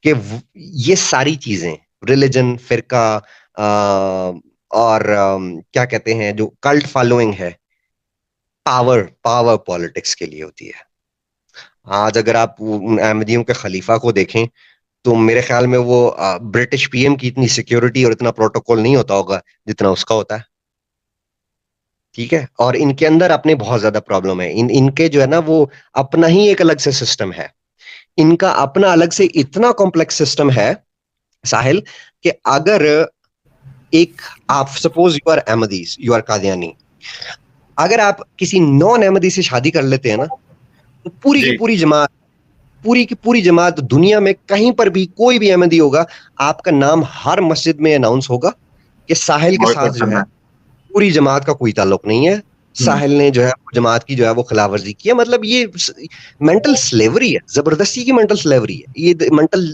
कि ये सारी चीजें, रिलीजन, फिरका और क्या कहते हैं, जो कल्ट फॉलोइंग है, पावर पॉलिटिक्स के लिए होती है। आज अगर आप अहमदियों के खलीफा को देखें तो मेरे ख्याल में वो ब्रिटिश पीएम की इतनी सिक्योरिटी और इतना प्रोटोकॉल नहीं होता होगा जितना उसका होता है, ठीक है। और इनके अंदर अपने बहुत ज्यादा प्रॉब्लम है। इनके जो है ना वो अपना ही एक अलग से सिस्टम है, इनका अपना अलग से इतना कॉम्प्लेक्स सिस्टम है साहिल, कि अगर एक आप suppose you are Ahmadis, you are Qadiani, अगर आप किसी नॉन अहमदी से शादी कर लेते हैं ना, तो पूरी की पूरी जमात दुनिया में कहीं पर भी कोई भी अहमदी होगा, आपका नाम हर मस्जिद में अनाउंस होगा कि साहिल के साथ जो है पूरी जमात का कोई ताल्लुक नहीं है, साहिल ने जो है जमात की जो है वो खिलाफवर्जी की है। मतलब ये मेंटल स्लेवरी है, जबरदस्ती की मेंटल स्लेवरी है, ये मेंटल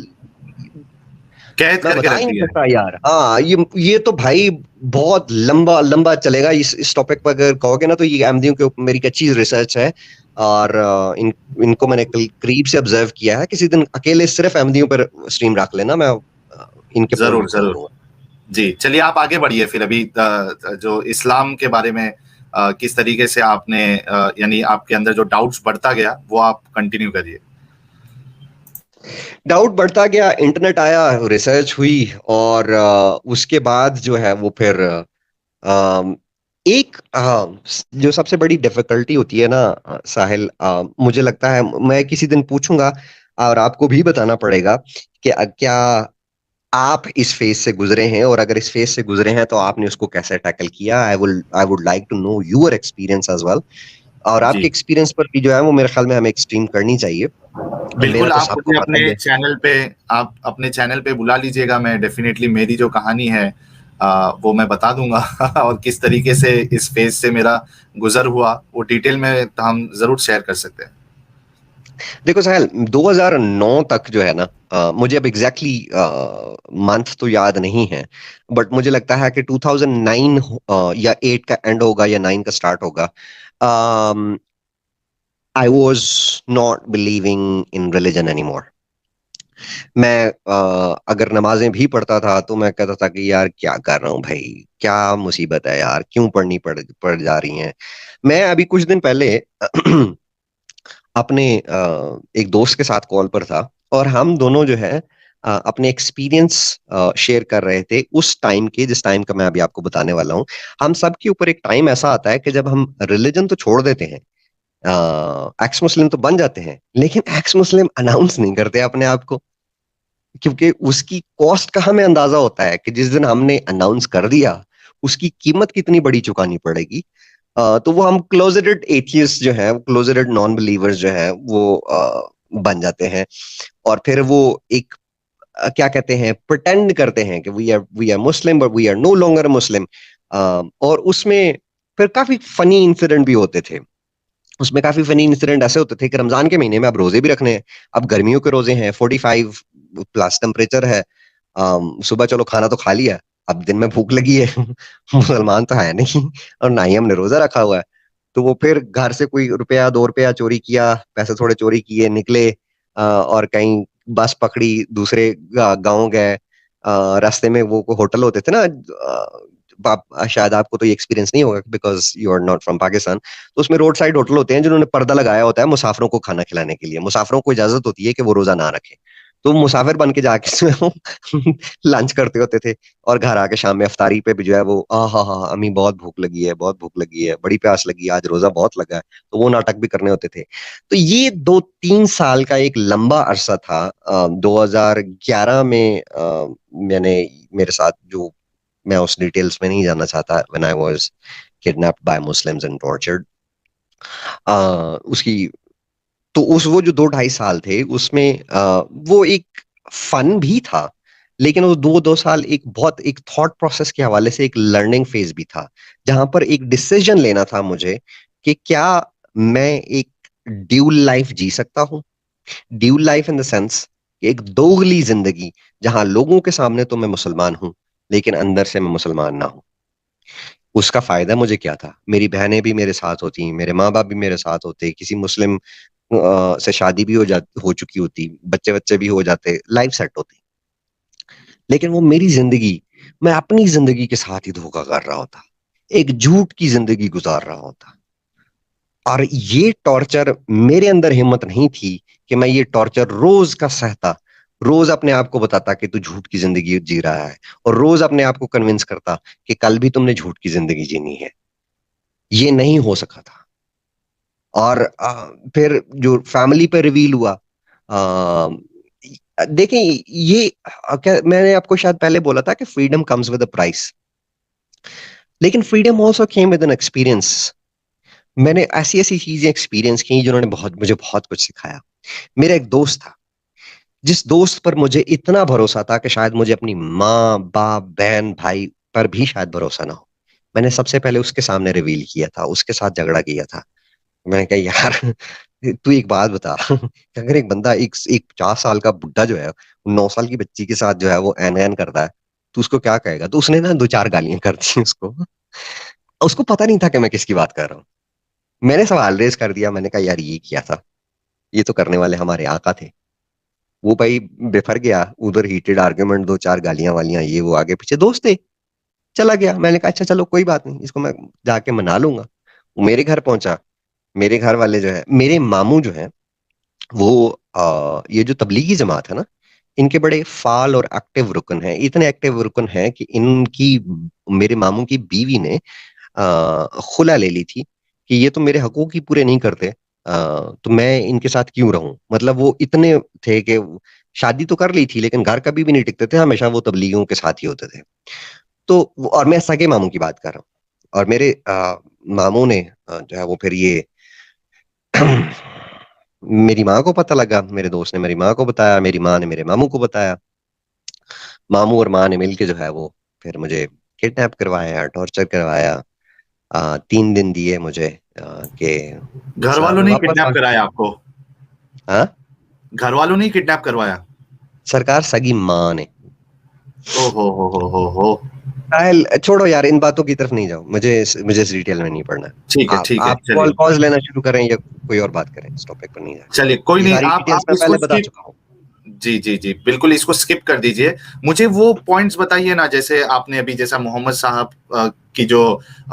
कैद करके रखती है सकता यार। हाँ, ये तो भाई बहुत लंबा चलेगा। इस टॉपिक पर अगर कहोगे ना तो ये अहमदियों के ऊपर मेरी एक अच्छी रिसर्च है, और इनको मैंने करीब से ऑब्जर्व किया है। किसी दिन अकेले सिर्फ अहमदियों पर स्ट्रीम रख लेना, मैं इनके जरूर जी। चलिए आप आगे बढ़िए फिर। अभी जो इस्लाम के बारे में किस तरीके से आपने यानी आपके अंदर जो डाउट्स बढ़ता गया वो आप कंटिन्यू करिए। डाउट बढ़ता गया, इंटरनेट आया, रिसर्च हुई, और उसके बाद जो है वो फिर एक जो सबसे बड़ी डिफिकल्टी होती है ना साहिल, मुझे लगता है मैं किसी दिन पूछूंगा और आपको भी बताना पड़ेगा कि क्या आप इस फेज से गुजरे हैं, और अगर इस फेज से गुजरे हैं तो आपने उसको कैसे टैकल किया। I would like to know your experience as well, और आपके एक्सपीरियंस पर भी जो है वो मेरे ख्याल में हमें एक स्ट्रीम करनी चाहिए। बिल्कुल, आप मुझे अपने चैनल पे बुला लीजिएगा। मैं डेफिनेटली मेरी जो कहानी है वो मैं बता दूंगा और किस तरीके से इस फेज से मेरा गुजर हुआ वो डिटेल में हम जरूर शेयर कर सकते हैं। देखो साहिल, 2009 तक जो है ना, मुझे अब एग्जैक्टली मंथ तो याद नहीं है, बट मुझे लगता है कि 2009 या 8 का एंड होगा या 9 का स्टार्ट होगा। I was not believing in religion anymore. मैं अगर नमाजें भी पढ़ता था तो मैं कहता था कि यार क्या कर रहा हूँ भाई, क्या मुसीबत है यार, क्यों पढ़नी पड़ जा रही हैं। मैं अभी कुछ दिन पहले अपने एक दोस्त के साथ कॉल पर था, और हम दोनों जो है अपने एक्सपीरियंस शेयर कर रहे थे उस टाइम के, जिस टाइम का मैं अभी आपको बताने वाला हूँ। हम सब के ऊपर एक टाइम ऐसा आता है कि जब हम रिलीजन तो छोड़ देते हैं, एक्स मुस्लिम तो बन जाते हैं, लेकिन एक्स मुस्लिम अनाउंस नहीं करते अपने आप को, क्योंकि उसकी कॉस्ट का हमें अंदाजा होता है कि जिस दिन हमने अनाउंस कर दिया उसकी कीमत कितनी बड़ी चुकानी पड़ेगी। तो वो हम क्लोजेटेड एथियस्ट जो है, क्लोजेटेड नॉन बिलीवर्स जो है वो बन जाते हैं, और फिर वो एक क्या कहते हैं, प्रिटेंड करते हैं कि we are Muslim but we are no longer Muslim. और उसमें फिर काफी फनी इंसिडेंट भी होते थे। उसमें काफी फनी इंसिडेंट ऐसे होते थे कि रमजान के महीने में अब रोजे भी रखने हैं, अब गर्मियों के रोजे हैं, 45 प्लस टेम्परेचर है, सुबह चलो खाना तो खा लिया, अब दिन में भूख लगी है मुसलमान तो है नहीं और ना ही हमने रोजा रखा हुआ है, तो वो फिर घर से कोई रुपया 2 रुपया चोरी किया, पैसे थोड़े चोरी किए, निकले और कहीं बस पकड़ी, दूसरे गांव गए। रास्ते में वो होटल होते थे ना, शायद आपको तो ये एक्सपीरियंस नहीं होगा because you are not from Pakistan, तो उसमें रोड साइड होटल होते हैं जिन्होंने पर्दा लगाया होता है मुसाफिरों को खाना खिलाने के लिए। मुसाफिरों को इजाजत होती है कि वो रोजा ना रखें, तो मुसाफिर बन के जाके लंच करते होते थे और घर आके शाम में अफ्तारी पे भी जो है वो हा अम्मी बहुत भूख लगी है, बहुत भूख लगी है, बड़ी प्यास लगी है, आज रोजा बहुत लगा है, तो वो नाटक भी करने होते थे। तो ये 2-3 साल का एक लंबा अरसा था। 2011 में मैंने मेरे साथ जो, मैं उस डिटेल्स में नहीं जानना चाहता, when I was kidnapped bye Muslims and tortured, उसकी तो उस वो जो 2-2.5 साल थे उसमें वो एक फन भी था, लेकिन वो 2 साल एक बहुत एक थॉट प्रोसेस के हवाले से एक लर्निंग फेज भी था, जहां पर एक डिसीजन लेना था मुझे कि क्या मैं एक ड्यूल लाइफ जी सकता हूं। Dual life in the sense एक दोगली जिंदगी, जहां लोगों के सामने तो मैं मुसलमान हूं लेकिन अंदर से मैं मुसलमान ना हूं। उसका फायदा मुझे क्या था? मेरी बहनें भी मेरे साथ होती, मेरे माँ बाप भी मेरे साथ होते, किसी मुस्लिम से शादी भी हो चुकी होती, बच्चे बच्चे भी हो जाते, लाइफ सेट होती। लेकिन वो मेरी जिंदगी, मैं अपनी जिंदगी के साथ ही धोखा कर रहा होता, एक झूठ की जिंदगी गुजार रहा होता। और ये टॉर्चर, मेरे अंदर हिम्मत नहीं थी कि मैं ये टॉर्चर रोज का सहता, रोज अपने आप को बताता कि तू झूठ की जिंदगी जी रहा है, और रोज अपने आप को कन्विंस करता कि कल भी तुमने झूठ की जिंदगी जीनी है। ये नहीं हो सका था। और फिर जो फैमिली पे रिवील हुआ, देखें ये क्या, मैंने आपको शायद पहले बोला था कि freedom comes with a price, लेकिन freedom also came with an experience. मैंने ऐसी ऐसी चीजें एक्सपीरियंस की जिन्होंने मुझे बहुत कुछ सिखाया। मेरा एक दोस्त था, जिस दोस्त पर मुझे इतना भरोसा था कि शायद मुझे अपनी माँ बाप बहन भाई पर भी शायद भरोसा ना हो, मैंने सबसे पहले उसके सामने रिवील किया था, उसके साथ झगड़ा किया था। मैंने कहा यार तू एक बात बता अगर एक बंदा एक 50 साल का बुड्ढा जो है 9 साल की बच्ची के साथ जो है वो एन एन करता है, तो उसको क्या कहेगा? तो उसने ना 2-4 गालियां कर दी उसको पता नहीं था कि मैं किसकी बात कर रहा हूँ। मैंने सवाल रेज कर दिया, मैंने कहा यार ये किया था, ये तो करने वाले हमारे आका थे। वो भाई बिफर गया, उधर हीटेड आर्ग्यूमेंट, 2-4 गालियां वालियां, ये वो, आगे पीछे दोस्त थे, चला गया। मैंने कहा अच्छा चलो कोई बात नहीं, इसको मैं जाके मना लूंगा। वो मेरे घर पहुंचा, मेरे घर वाले जो है, मेरे मामू जो है वो ये जो तबलीगी जमात है ना, इनके बड़े फाल और एक्टिव रुकन हैं। इतने एक्टिव रुकन हैं कि इनकी, मेरे मामू की बीवी ने खुला ले ली थी कि ये तो मेरे हकूक ही पूरे नहीं करते, तो मैं इनके साथ क्यों रहूं। मतलब वो इतने थे कि शादी तो कर ली थी लेकिन घर कभी भी नहीं टिकते थे, हमेशा वो तबलीगियों के साथ ही होते थे। तो और मैं सगे मामू की बात कर रहा हूँ। और मेरे मामू ने जो है वो फिर ये मेरी माँ को पता लगा, मेरे दोस्त ने मेरी माँ को बताया, मेरी माँ ने मेरे मामू को बताया, मामू और माँ ने मिलके जो है वो फिर मुझे किडनैप करवाया, टॉर्चर करवाया। 3 दिन दिए मुझे कि घर वालों ने किडनैप कराया आपको? हाँ, घर वालों ने किडनैप करवाया? सरकार, सगी माँ ने। ओ हो। छोड़ो यार, इन बातों की तरफ नहीं जाओ, मुझे इस डिटेल में नहीं पढ़ना। ठीक है, आप चलिए। कॉल लेना शुरू करें या कोई और बात करें, इस टॉपिक पर नहीं जाए। चलिए कोई नहीं, आप पहले बता चुका हूँ। जी बिल्कुल, इसको स्किप कर दीजिए। मुझे वो पॉइंट्स बताइए ना, जैसे आपने अभी जैसा मोहम्मद साहब की जो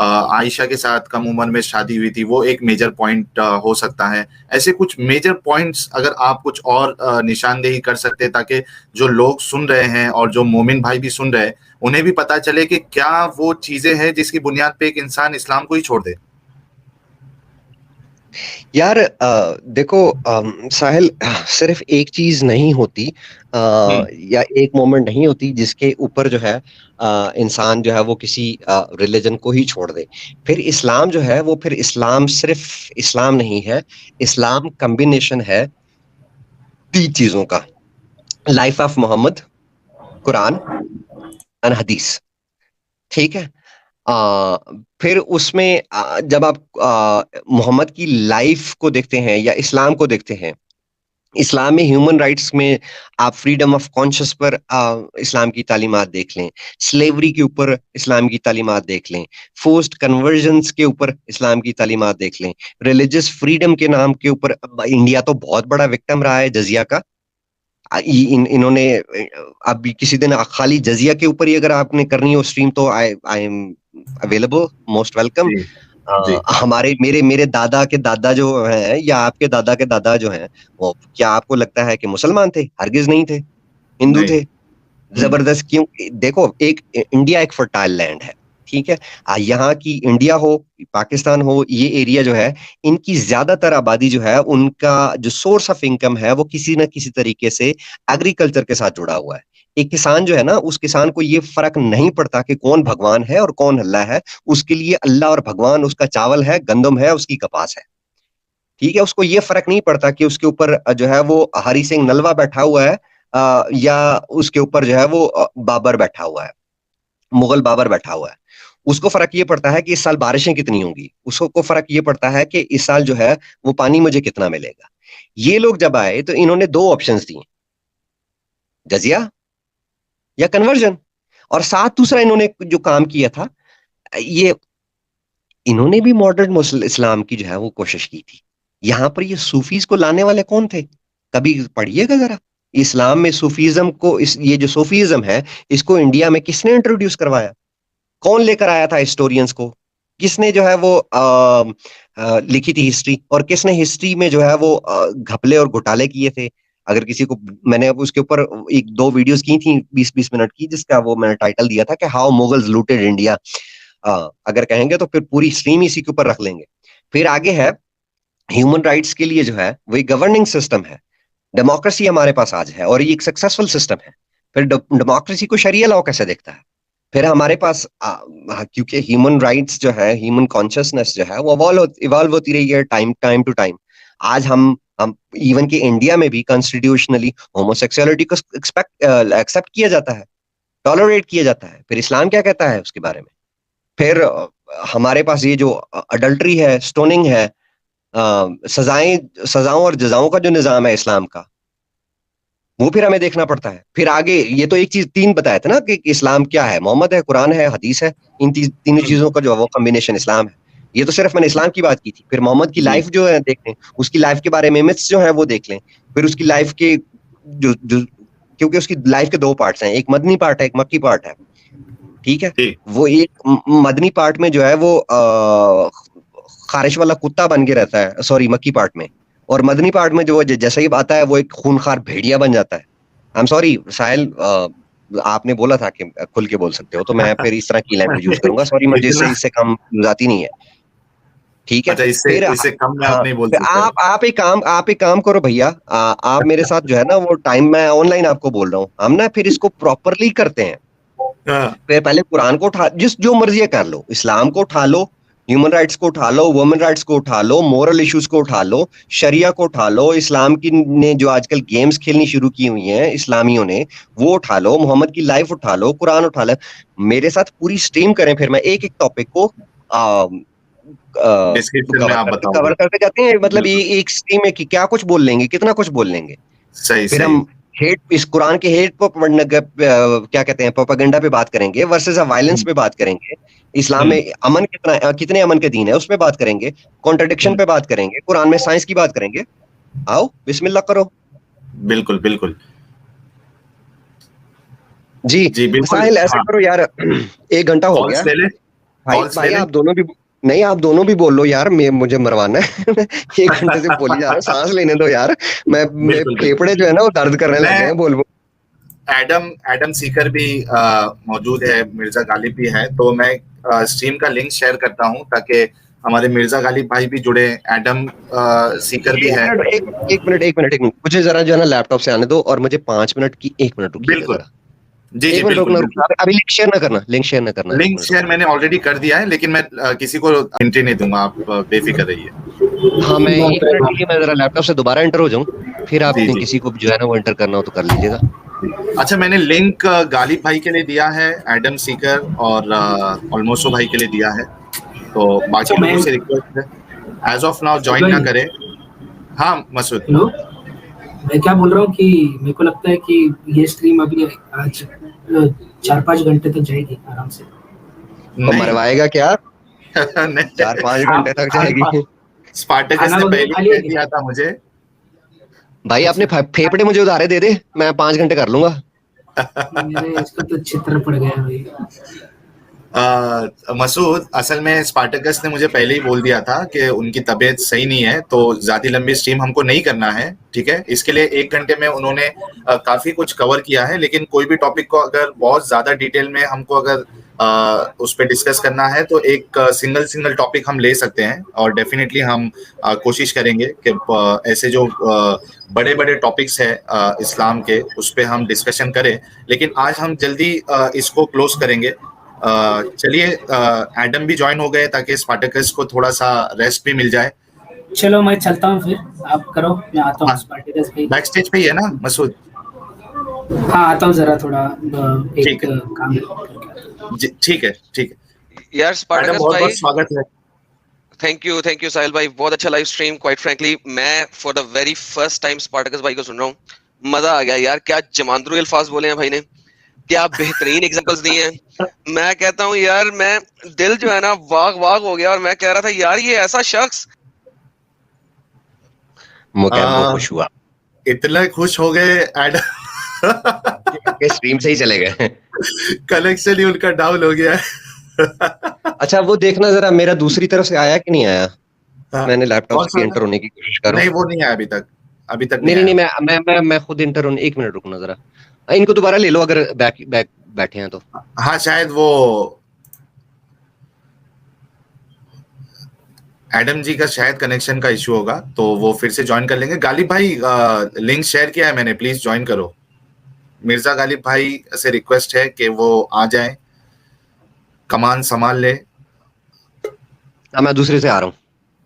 आयशा के साथ कम उम्र में शादी हुई थी, वो एक मेजर पॉइंट हो सकता है। ऐसे कुछ मेजर पॉइंट्स अगर आप कुछ और निशानदेही कर सकते हैं, ताकि जो लोग सुन रहे हैं और जो मोमिन भाई भी सुन रहे हैं, उन्हें भी पता चले कि क्या वो चीजें हैं जिसकी बुनियाद पे एक इंसान इस्लाम को ही छोड़ दे। यार देखो साहिल, सिर्फ एक चीज नहीं होती या एक मोमेंट नहीं होती जिसके ऊपर जो है इंसान जो है वो किसी रिलीजन को ही छोड़ दे। फिर इस्लाम जो है वो, फिर इस्लाम सिर्फ इस्लाम नहीं है, इस्लाम कॉम्बिनेशन है 3 चीजों का: लाइफ ऑफ मोहम्मद, कुरान और हदीस। ठीक है। फिर उसमें जब आप मोहम्मद की लाइफ को देखते हैं या इस्लाम को देखते हैं, इस्लाम में ह्यूमन राइट्स में आप फ्रीडम ऑफ कॉन्शियस पर इस्लाम की तालीमात देख लें, स्लेवरी के ऊपर इस्लाम की तालीमात देख लें, फोर्स्ड कन्वर्जन्स के ऊपर इस्लाम की तालीमात देख लें, रिलीजियस फ्रीडम के नाम के ऊपर इंडिया तो बहुत बड़ा विक्टिम रहा है जजिया का। इन्होंने अभी किसी दिन खाली जजिया के ऊपर ही अगर आपने करनी हो स्ट्रीम तो I am available, most welcome. हमारे मेरे दादा के दादा जो हैं या आपके दादा के दादा जो हैं वो क्या आपको लगता है कि मुसलमान थे? हरगिज नहीं थे, हिंदू थे। जबरदस्त क्यों? देखो, एक इंडिया एक फर्टाइल लैंड है, ठीक है। यहाँ की इंडिया हो, पाकिस्तान हो, ये एरिया जो है, इनकी ज्यादातर आबादी जो है, उनका जो सोर्स ऑफ इनकम है वो किसी ना किसी तरीके से एग्रीकल्चर के साथ जुड़ा हुआ है। एक किसान जो है ना, उस किसान को ये फर्क नहीं पड़ता कि कौन भगवान है और कौन अल्लाह है। उसके लिए अल्लाह और भगवान उसका चावल है, गंदम है, उसकी कपास है, ठीक है। उसको ये फर्क नहीं पड़ता कि उसके ऊपर जो है वो हरि सिंह नलवा बैठा हुआ है या उसके ऊपर जो है वो बाबर बैठा हुआ है, मुगल बाबर बैठा हुआ है। उसको फर्क ये पड़ता है कि इस साल बारिशें कितनी होंगी। उसको फर्क ये पड़ता है कि इस साल जो है वो पानी मुझे कितना मिलेगा। ये लोग जब आए तो इन्होंने दो ऑप्शंस दिए, जजिया या कन्वर्जन। और साथ दूसरा इन्होंने जो काम किया था, ये इन्होंने भी मॉडर्न इस्लाम की जो है वो कोशिश की थी। यहां पर ये सूफीज को लाने वाले कौन थे? कभी पढ़िएगा जरा इस्लाम में सूफीज्म को। ये जो सूफीज्म है, इसको इंडिया में किसने इंट्रोड्यूस करवाया? कौन लेकर आया था हिस्टोरियंस को? किसने जो है वो लिखी थी हिस्ट्री? और किसने हिस्ट्री में जो है वो घपले और घोटाले किए थे? अगर किसी को, मैंने उसके ऊपर एक दो वीडियोस की थी 20-20 मिनट की, जिसका वो मैंने टाइटल दिया था कि हाउ मुगल्स लूटेड इंडिया। अगर कहेंगे तो फिर पूरी स्ट्रीम इसी के ऊपर रख लेंगे। फिर आगे है ह्यूमन राइट्स के लिए जो है वही गवर्निंग सिस्टम है। डेमोक्रेसी हमारे पास आज है और ये एक सक्सेसफुल सिस्टम है। फिर डेमोक्रेसी को शरिया लॉ कैसे देखता है? फिर हमारे पास क्योंकि ह्यूमन राइट्स जो है, ह्यूमन कॉन्शियसनेस जो है वो इवॉल्व होती रही है टाइम टू टाइम। आज हम इवन कि इंडिया में भी कॉन्स्टिट्यूशनली होमोसेक्सुअलिटी को एक्सेप्ट किया जाता है, टॉलरेट किया जाता है। फिर इस्लाम क्या कहता है उसके बारे में? फिर हमारे पास ये जो अडल्ट्री है, स्टोनिंग है, सजाओं और जजाओं का जो निजाम है इस्लाम का, वो फिर हमें देखना पड़ता है। फिर आगे ये तो एक चीज तीन बताया था ना कि इस्लाम क्या है, मोहम्मद है, कुरान है, हदीस है। इन तीनों चीजों का जो वो कॉम्बिनेशन इस्लाम है। ये तो सिर्फ मैंने इस्लाम की बात की थी। फिर मोहम्मद की लाइफ जो है देख लें, उसकी लाइफ के बारे में मिथ्स जो है वो देख लें। फिर उसकी लाइफ के जो क्योंकि उसकी लाइफ के दो पार्ट्स हैं, एक मदनी पार्ट है, एक मक्की पार्ट है, ठीक है। वो एक मदनी पार्ट में जो है वो खारिश वाला कुत्ता बन के रहता है, सॉरी मक्की पार्ट में। और मदनी पार्ट में जो जैसा ही आता है वो एक खूनखार भेड़िया बन जाता है। आई एम सॉरी साहिल, आपने बोला था कि खुल के बोल सकते हो, तो मैं फिर इस तरह की लैंग्वेज यूज करूंगा। सॉरी, मुझे इससे कम जाती नहीं है, ठीक है। इससे कम में आप नहीं बोल सकते। आप एक काम करो भैया, आप मेरे साथ जो है ना वो टाइम, मैं ऑनलाइन आपको बोल रहा हूँ, हम ना फिर इसको प्रॉपरली करते हैं। फिर पहले कुरान को उठा, जो मर्जी कर लो, इस्लाम को उठा लो, ह्यूमन राइट्स को उठा लो, वुमेन राइट्स को उठा लो, मोरल इश्यूज को उठा लो, शरिया को उठा लो, इस्लाम की ने जो आजकल गेम्स खेलनी शुरू की हुई हैं इस्लामियों ने, वो उठा लो, मोहम्मद की लाइफ उठा लो, कुरान उठा लो, मेरे साथ पूरी स्ट्रीम करें। फिर मैं एक एक टॉपिक को कवर करते जाते हैं। मतलब ये एक स्ट्रीम में कि क्या कुछ बोल लेंगे, कितना कुछ बोल लेंगे। फिर हम हेट, इस कुरान के हेट क्या कहते हैं, प्रोपेगेंडा पे बात करेंगे, वर्सेस वायलेंस पे बात करेंगे, इस्लाम में अमन कितने अमन के दीन है उस पे बात करेंगे, कॉन्ट्रडिक्शन पे बात करेंगे, कुरान में साइंस की बात करेंगे। आओ बिस्मिल्लाह करो। बिल्कुल बिल्कुल जी साहिल, ऐसा करो यार, 1 घंटा हो गया भाई, आप दोनों भी नहीं, आप दोनों भी बोल लो यार, मुझे मरवाना है। 1 घंटे से बोली जा रहा हूँ, सांस लेने दो यार, मेरे फेफड़े जो है ना वो दर्द करने लगे हैं। बोल एडम सीकर भी मौजूद है, मिर्जा गालिब भी है, तो मैं स्ट्रीम का लिंक शेयर करता हूं ताकि हमारे मिर्जा गालिब भाई भी जुड़े, एडम सीकर भी है। एक मिनट मुझे जरा जो है ना लैपटॉप से आने दो, और मुझे 5 मिनट की 1 मिनट रुकिए। बिल्कुल जी बिल्कुल। अभी लिंक शेयर ना करना। लिंक शेयर मैंने ऑलरेडी कर दिया है, लेकिन मैं किसी को एंट्री नहीं दूंगा, आप बेफिक्र रहिए। हाँ, मैं 1 मिनट के लिए मैं जरा लैपटॉप से दोबारा एंटर हो जाऊं, फिर आप किसी को जो है ना वो एंटर करना हो तो कर लीजिएगा। अच्छा, मैंने लिंक गालिब भाई के लिए दिया है, एडम सीकर और ऑलमोस्टो भाई के लिए दिया है, तो बाकी लोगों से रिक्वेस्ट है एज ऑफ नाउ ज्वाइन ना करें। हाँ मसूद, मैं क्या बोल रहा हूँ कि मेरे को लगता है कि ये स्ट्रीम अभी आज 4-5 घंटे तक जाएगी आराम से। तो मरवाएगा क्या? 4-5 घंटे तक जाएगी। स्पार्टकस ने पहले ही कह दिया था मुझे। भाई अपने फेफड़े मुझे उधारे दे दे, मैं 5 घंटे कर लूंगा। मेरे इसका तो चित्र पड़ गया भाई। मसूद, असल में स्पार्टकस ने मुझे पहले ही बोल दिया था कि उनकी तबीयत सही नहीं है, तो ज्यादा लंबी स्ट्रीम हमको नहीं करना है, ठीक है। इसके लिए 1 घंटे में उन्होंने काफी कुछ कवर किया है, लेकिन कोई भी टॉपिक को अगर बहुत ज्यादा डिटेल में हमको अगर उस पर डिस्कस करना है तो एक सिंगल टॉपिक हम ले सकते हैं, और डेफिनेटली हम कोशिश करेंगे कि ऐसे जो बड़े बड़े टॉपिक्स है इस्लाम के, उस पर हम डिस्कशन करें। लेकिन आज हम जल्दी इसको क्लोज करेंगे। चलिए, एडम भी ज्वाइन हो गए ताकि स्पार्टकस को थोड़ा सा रेस्ट भी मिल जाए। चलो मैं चलता हूँ, फिर आप करो, मैं आता हूँ स्पार्टकस पे। बैक स्टेज पे ही है ना मसूद? हाँ आता हूँ, जरा थोड़ा एक काम है। ठीक है, ठीक है यार। स्पार्टकस बहुत भाई बहुत स्वागत है। थैंक यू साहिल भाई, बहुत अच्छा लाइव स्ट्रीम। क्वाइट फ्रैंकली मैं for the very first time Spartacus भाई को सुन रहा हूँ, मजा आ गया यार। क्या जमांद्रू अल्फाज बोले हैं भाई ने, क्या बेहतरीन एग्जांपल्स दिए हैं। मैं कहता हूँ यार, मैं दिल जो है ना वाग हो गया, और मैं कह रहा था यार ये ऐसा शख्स। खुश हुआ, इतना खुश हो गए एडम स्ट्रीम से ही चले गए। कनेक्शन ही उनका डाउन हो गया अच्छा वो देखना जरा मेरा दूसरी तरफ से आया कि नहीं आया। हाँ। मैंने लैपटॉप से एंटर होने की कोशिश करूं। नहीं, वो नहीं आया अभी तक नहीं, मैं खुद एंटर होने। 1 मिनट रुकना जरा, इनको दोबारा ले लो अगर बैक बैठे हैं तो। हाँ, शायद वो एडम जी का शायद कनेक्शन का इशू होगा, तो वो फिर से ज्वाइन कर लेंगे। गालिब भाई, लिंक शेयर किया है मैंने, प्लीज ज्वाइन करो। मिर्जा गालिब भाई से रिक्वेस्ट है कि वो आ जाएं, कमान संभाल ले। मैं दूसरे से आ रहा हूँ।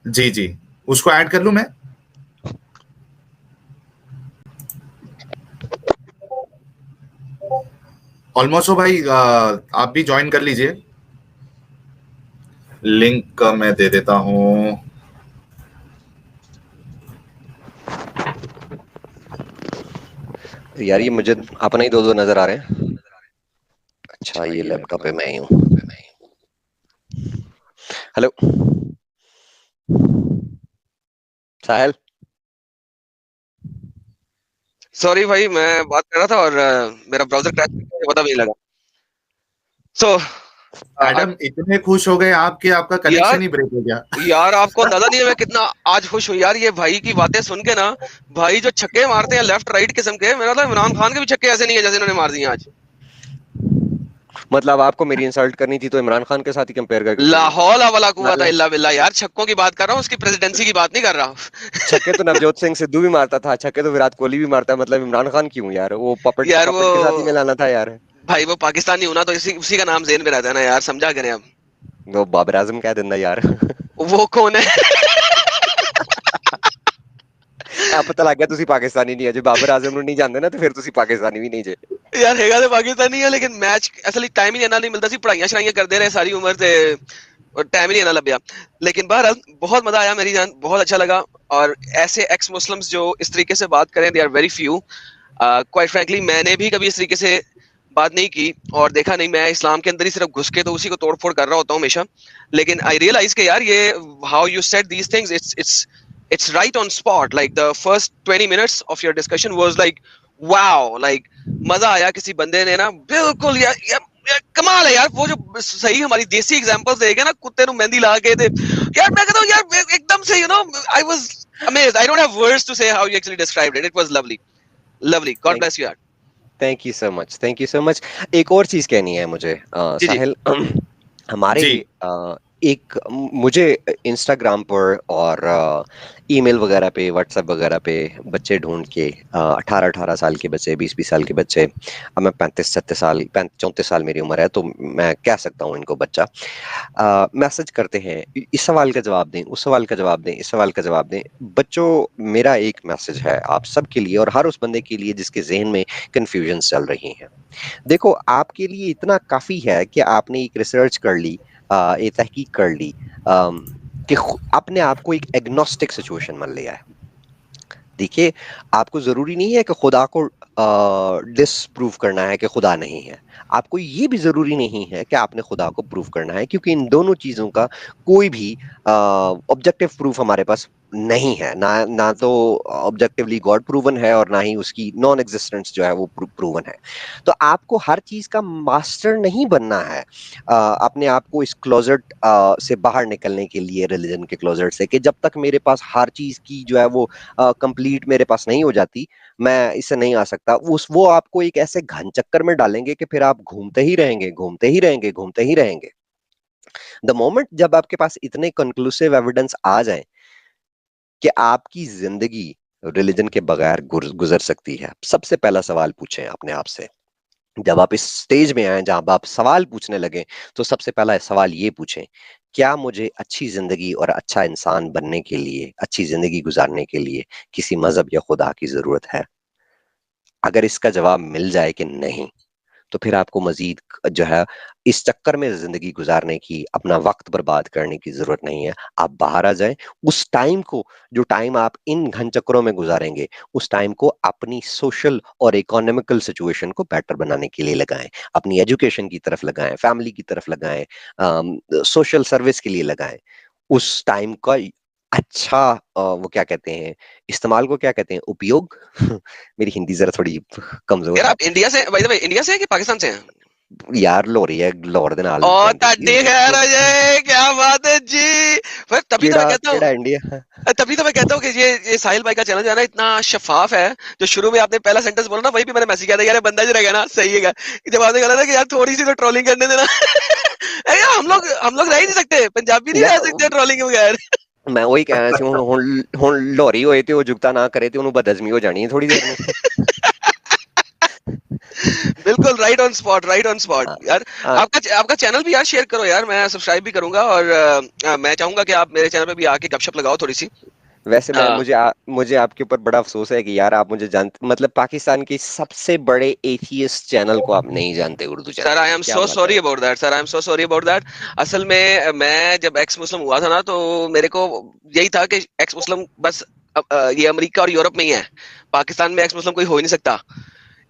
जी, उसको ऐड कर लूं मैं? ऑलमोस्ट हो भाई, आप भी ज्वाइन कर लीजिए। लिंक मैं दे देता हूं। यार ये मुझे अपना ही दो नजर आ रहे हैं। अच्छा ये लैपटॉप पे मैं ही हूँ। हेलो साहिल। सॉरी भाई, मैं बात कर रहा था और मेरा ब्राउजर क्रैश हो गया, पता भी नहीं लगा। सो एडम इतने खुश हो गए आपके, आपका कनेक्शन ही ब्रेक हो गया। यार आपको अंदाजा नहीं है मैं कितना आज खुश हूँ यार, ये भाई की बातें सुन के ना। भाई जो छक्के मारते हैं लेफ्ट राइट किस्म के, मेरा तो इमरान खान के भी छक्के ऐसे नहीं है जैसे इन्होंने मार दिए आज। मतलब आपको मेरी इंसल्ट करनी थी तो इमरान खान के साथ ही कंपेयर करके? लाहौल वला कुव्वता इल्ला बिल्लाह यार, छक्कों की बात कर रहा हूँ, उसकी प्रेसिडेंसी की बात नहीं कर रहा। छक्के तो नवजोत सिंह सिद्धू भी मारता था, छक्के तो विराट कोहली भी मारता है, मतलब इमरान खान क्यों यार? वो पपट यार के साथ ही मिलाना था यार। भाई वो पाकिस्तानी होना तो उसी का नाम जेन में रहता है ना यार, समझा करें अब। वो बाबर आजम कह देना यार। वो कौन है? आप पता लग गया तुसी पाकिस्तानी नहीं है, जो बाबर आजम नहीं जानते ना, तो फिर तुसी पाकिस्तानी भी नहीं जे यार। हैगा तो पाकिस्तानी है, लेकिन मैच असली टाइम ही नहीं मिलता सी, पढ़ाइयां शराइयां करते रहे सारी उम्र से, और टाइम ही नहीं लभ्या। लेकिन बहरहाल बहुत मजा आया मेरी जान, बहुत अच्छा लगा। और ऐसे एक्स मुस्लिम्स जो इस तरीके से बात करें, they are very few. Quite frankly मैंने भी कभी इस तरीके से बात नहीं की और देखा नहीं। मैं इस्लाम के अंदर ही सिर्फ घुस के तो उसी को तोड़फोड़ कर रहा होता हूँ हमेशा। लेकिन आई रियलाइज के यार ये how you said these things, it's right on spot. Like the first 20 minutes of your discussion was like wow, like मजा आया। किसी बंदे ने ना बिल्कुल यार कमाल है यार, वो जो सही हमारी देसी एग्जांपल्स देगा ना, कुत्ते नु मेहंदी लगा के थे यार। मैं कहता हूँ यार एकदम से I was amazed. I don't have words to say how you actually described it. It was lovely. God bless you यार। Thank you so much. एक और चीज कहनी है मुझे साहिल। हमारे एक मुझे इंस्टाग्राम पर और ईमेल वगैरह पे, व्हाट्सएप वगैरह पे बच्चे ढूंढ के 18 साल के बच्चे, 20 साल के बच्चे, अब मैं 34 साल मेरी उम्र है, तो मैं कह सकता हूँ इनको बच्चा, मैसेज करते हैं, इस सवाल का जवाब दें, उस सवाल का जवाब दें, इस सवाल का जवाब दें। बच्चों, मेरा एक मैसेज है आप सब के लिए और हर उस बंदे के लिए जिसके जहन में कन्फ्यूजन चल रही हैं। देखो, आपके लिए इतना काफ़ी है कि आपने एक रिसर्च कर ली, एक तहकीक कर ली कि अपने आप को एक एग्नोस्टिक सिचुएशन मान लिया है। देखिए, आपको जरूरी नहीं है कि खुदा को डिसप्रूव करना है कि खुदा नहीं है। आपको ये भी जरूरी नहीं है कि आपने खुदा को प्रूव करना है, क्योंकि इन दोनों चीजों का कोई भी ऑब्जेक्टिव प्रूफ हमारे पास नहीं है। ना तो ऑब्जेक्टिवली गॉड प्रूवन है और ना ही उसकी नॉन एग्जिस्टेंस जो है वो प्रूवन है। तो आपको हर चीज का मास्टर नहीं बनना है अपने आप को इस क्लोजेट से बाहर निकलने के लिए, रिलीजन के क्लोजेट से, कि जब तक मेरे पास हर चीज की जो है वो कंप्लीट मेरे पास नहीं हो जाती, मैं इससे नहीं आ सकता। वो आपको एक ऐसे घन चक्कर में डालेंगे कि फिर आप घूमते ही रहेंगे, घूमते ही रहेंगे, घूमते ही रहेंगे। द मोमेंट जब आपके पास इतने कंक्लूसिव एविडेंस आ जाए कि आपकी जिंदगी रिलीजन के बगैर गुजर सकती है, सबसे पहला सवाल पूछें अपने आप से। जब आप इस स्टेज में आए जहां आप सवाल पूछने लगे, तो सबसे पहला सवाल ये पूछें, क्या मुझे अच्छी जिंदगी और अच्छा इंसान बनने के लिए, अच्छी जिंदगी गुजारने के लिए किसी मजहब या खुदा की जरूरत है? अगर इसका जवाब मिल जाए कि नहीं, तो फिर आपको मजीद जो है इस चक्कर में जिंदगी गुजारने की, अपना वक्त बर्बाद करने की जरूरत नहीं है। आप बाहर आ जाएं। उस टाइम को, जो टाइम आप इन घन चक्करों में गुजारेंगे, उस टाइम को अपनी सोशल और इकोनॉमिकल सिचुएशन को बेटर बनाने के लिए लगाएं, अपनी एजुकेशन की तरफ लगाएं, फैमिली की तरफ लगाएं, सोशल सर्विस के लिए लगाएं। उस टाइम का अच्छा वो क्या कहते हैं, इस्तेमाल को क्या कहते हैं, उपयोग मेरी हिंदी जरा थोड़ी कमजोर यार है आप इंडिया से, बाय द वे, इंडिया से हैं कि पाकिस्तान से हैं? यार। लोरी है, लोर दे नाल और ताड़ी खैर अजय, क्या बात है जी। फिर तभी तो मैं कहता हूँ, केड़ा इंडिया। तभी तो मैं कहता हूँ कि ये साहिल भाई का चैनल जो है ना इतना शफाफ है। जो शुरू में आपने पहला सेंटेंस बोला ना, वही भी मैंने मैसेज किया था, यार बंदा जो रहेगा ना सही है। जब आपने कहा ना कि यार थोड़ी सी तो ट्रोलिंग करने देना यार हम लोग रह ही नहीं सकते, पंजाबी नहीं रह सकते ट्रोलिंग के बगैर। मैं वही कह रहा हूँ, हुण लोरी होए ते ओ जुगता ना करे ते ओनू बदहजमी हो जानी है थोड़ी देर में। बिल्कुल right on spot, right on spot यार। आपका चैनल भी यार शेयर करो यार, मैं सब्सक्राइब भी करूंगा, और मैं चाहूंगा कि आप मेरे चैनल पे भी आके गपशप लगाओ थोड़ी सी। वैसे मुझे आपके ऊपर बड़ा अफसोस है कि यार आप मुझे जानते, मतलब पाकिस्तान के सबसे बड़े एथियस्ट चैनल को आप नहीं जानते, Urdu channel. Sir I am so sorry about that, sir I am so sorry about that. असल में मैं जब एक्स मुस्लिम हुआ था ना, तो मेरे को यही था कि एक्स मुस्लिम बस ये अमेरिका और यूरोप में ही है, पाकिस्तान में एक्स मुस्लिम कोई हो ही नहीं सकता।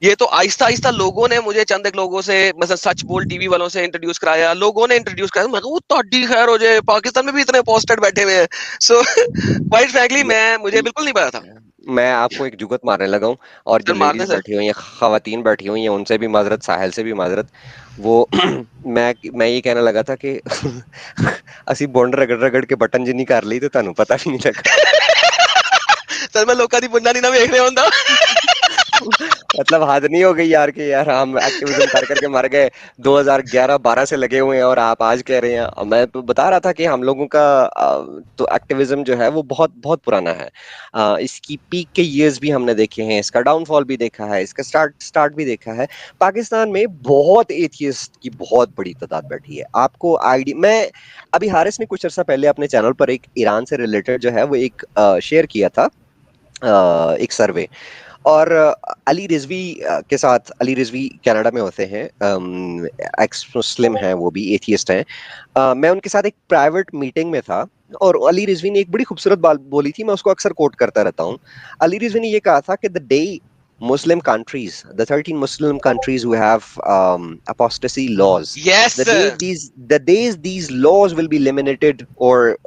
ये तो आहिस्ता आहिस्ता लोगों ने मुझे, चंद एक लोगों से, मतलब सच बोल टीवी वालों से इंट्रोड्यूस कराया, लोगों ने इंट्रोड्यूस कराया। मैं वो ताड़ी खैर हो जाए, पाकिस्तान में भी इतने पोस्टेड बैठे हुए हैं। सो क्वाइट फ्रैंकली मुझे बिल्कुल नहीं पता था। मैं आपको एक जुगत मारने लगा हूं, और जो लेडीज बैठी हुई हैं, खवातीन बैठी हुई हैं, उनसे भी माजरत, साहिल से भी माजरत। वो मैं ये कहने लगा था कि असी बॉन्ड रगड़ रगड़ के बटन जिन्नी कर ली तो तुहानू पता भी नहीं लगा। सर मैं लोगों दी बुंडा नहीं ना देख रहे होंदा। मतलब हद नहीं हो गई यार कि यार हम एक्टिविज्म कर करके मर गए, 2011-12 से लगे हुए हैं और आप आज कह रहे हैं। मैं तो बता रहा था कि हम लोगों का तो एक्टिविज्म जो है वो बहुत बहुत पुराना है। इसकी पीक के ईयर्स भी हमने देखे हैं, इसका डाउनफॉल भी देखा है, इसका स्टार्ट भी देखा है। पाकिस्तान में बहुत एथियस्ट की बहुत बड़ी तादाद बैठी है। आपको आईडी, मैं अभी हारिस ने कुछ अर्सा पहले अपने चैनल पर एक ईरान से रिलेटेड जो है वो एक शेयर किया था, एक सर्वे। और अली रिजवी के साथ, अली रिजवी कनाडा में होते हैं, एक्स मुस्लिम हैं, वो भी एथियस्ट हैं। मैं उनके साथ एक प्राइवेट मीटिंग में था, और अली रिजवी ने एक बड़ी खूबसूरत बात बोली थी, मैं उसको अक्सर कोट करता रहता हूँ। अली रिजवी ने ये कहा था कि the day Muslim countries, the 13 Muslim countries who have apostasy laws, yes, the days these laws will be eliminated, or